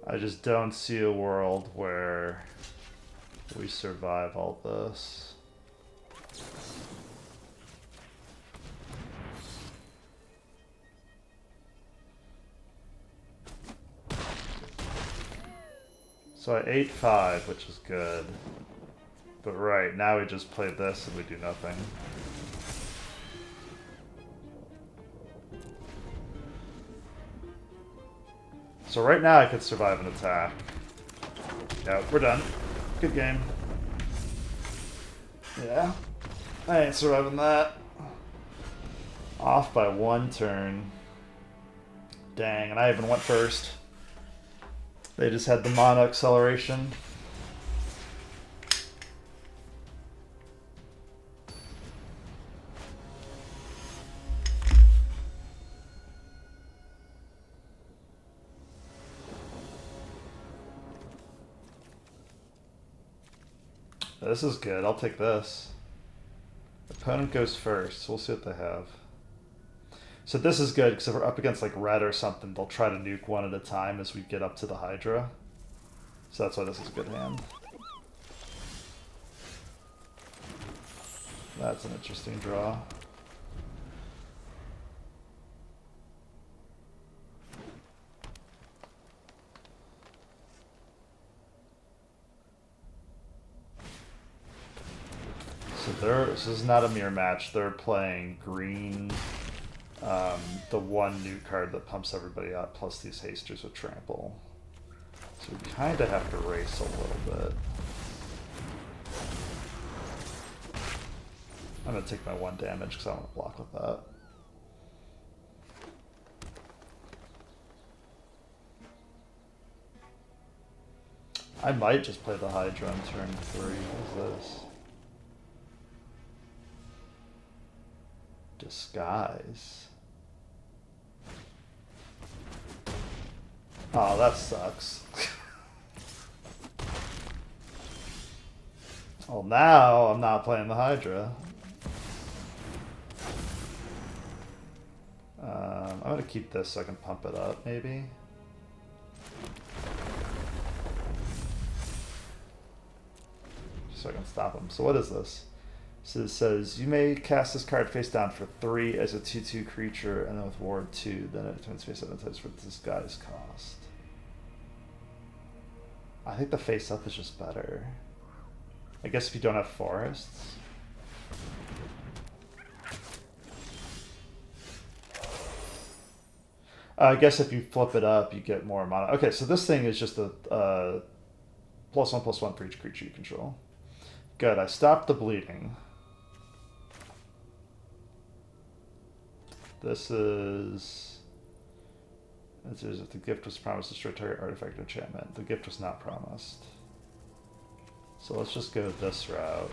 I just don't see a world where we survive all this. So I ate 5, which is good. But right, now we just play this and we do nothing. So right now I could survive an attack. Yeah, we're done. Good game. Yeah. I ain't surviving that. Off by 1 turn. Dang, and I even went first. They just had the mana acceleration. This is good. I'll take this. Opponent goes first. We'll see what they have. So this is good because if we're up against like red or something, they'll try to nuke one at a time as we get up to the Hydra. So that's why this is a good hand. That's an interesting draw. So this is not a mirror match. They're playing green, the 1 nuke card that pumps everybody out, plus these hasters with trample. So we kind of have to race a little bit. I'm going to take my 1 damage because I want to block with that. I might just play the Hydra on turn 3. What is this? Disguise. Oh, that sucks. Well, now I'm not playing the Hydra. I'm going to keep this so I can pump it up, maybe. So I can stop him. So what is this? So it says, you may cast this card face down for 3 as a 2/2 creature, and then with ward 2, then it turns face up and types for disguise cost. I think the face up is just better. I guess if you don't have forests. I guess if you flip it up, you get more mana. Okay, so this thing is just a +1/+1 for each creature you control. Good, I stopped the bleeding. This is... It says if the gift was promised to destroy target artifact or enchantment. The gift was not promised. So let's just go this route.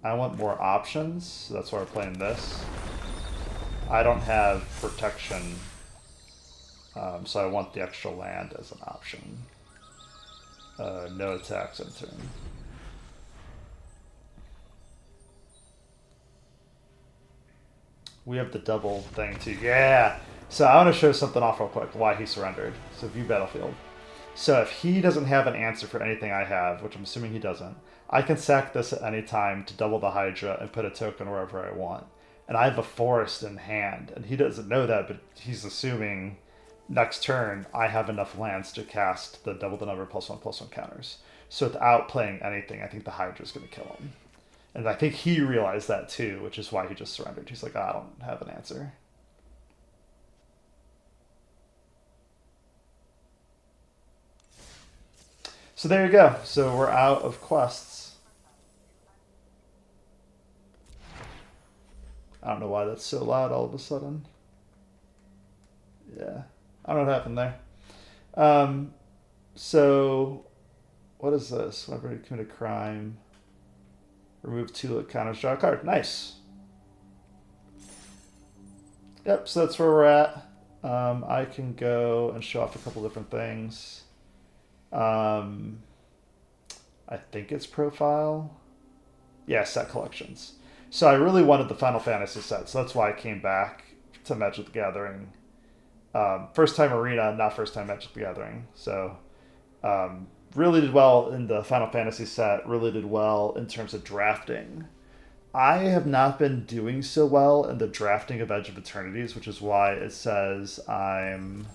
I want more options, so that's why we're playing this. I don't have protection, so I want the extra land as an option. No attacks on turn. We have the double thing too. Yeah! So I want to show something off real quick, why he surrendered. So view battlefield. So if he doesn't have an answer for anything I have, which I'm assuming he doesn't, I can sack this at any time to double the Hydra and put a token wherever I want. And I have a forest in hand, and he doesn't know that, but he's assuming next turn I have enough lands to cast the double the number +1/+1 counters. So without playing anything, I think the Hydra's going to kill him. And I think he realized that too, which is why he just surrendered. He's like, I don't have an answer. So there you go. So we're out of quests. I don't know why that's so loud all of a sudden. Yeah. I don't know what happened there. So what is this? Whenever you commit a crime, remove 2 counters, draw a card. Nice. Yep, so that's where we're at. I can go and show off a couple different things. I think it's profile. Yeah, set collections. So I really wanted the Final Fantasy set, so that's why I came back to Magic the Gathering. First time Arena, not first time Magic the Gathering. So really did well in the Final Fantasy set, really did well in terms of drafting. I have not been doing so well in the drafting of Edge of Eternities, which is why it says I'm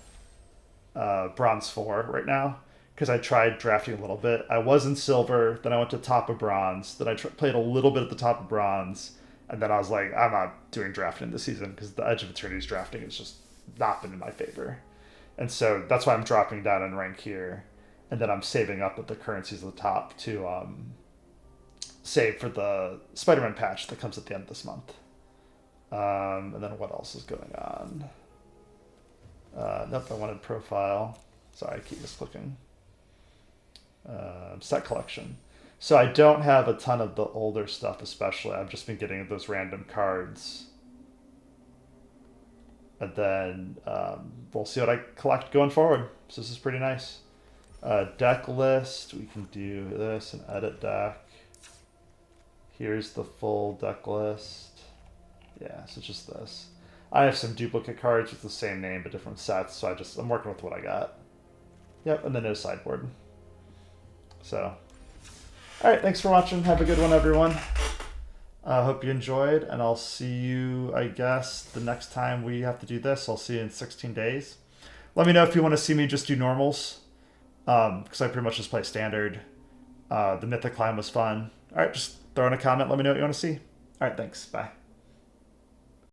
Bronze 4 right now, because I tried drafting a little bit. I was in Silver, then I went to top of Bronze, then I played a little bit at the top of Bronze, and then I was like, I'm not doing drafting this season, because the Edge of Eternities drafting has just not been in my favor. And so that's why I'm dropping down in rank here, and then I'm saving up at the currencies at the top to save for the Spider-Man patch that comes at the end of this month. And then what else is going on? Nope, I wanted profile. Sorry, I keep misclicking. Set collection. So I don't have a ton of the older stuff, especially. I've just been getting those random cards. And then we'll see what I collect going forward. So this is pretty nice. Deck list. We can do this and edit deck. Here's the full deck list. Yeah, so just this. I have some duplicate cards with the same name but different sets, so I'm working with what I got. Yep, and then no sideboard. So, alright, thanks for watching. Have a good one, everyone. I hope you enjoyed, and I'll see you, I guess, the next time we have to do this. I'll see you in 16 days. Let me know if you want to see me just do normals, because I pretty much just play standard. The Mythic climb was fun. Alright, just throw in a comment. Let me know what you want to see. Alright, thanks. Bye.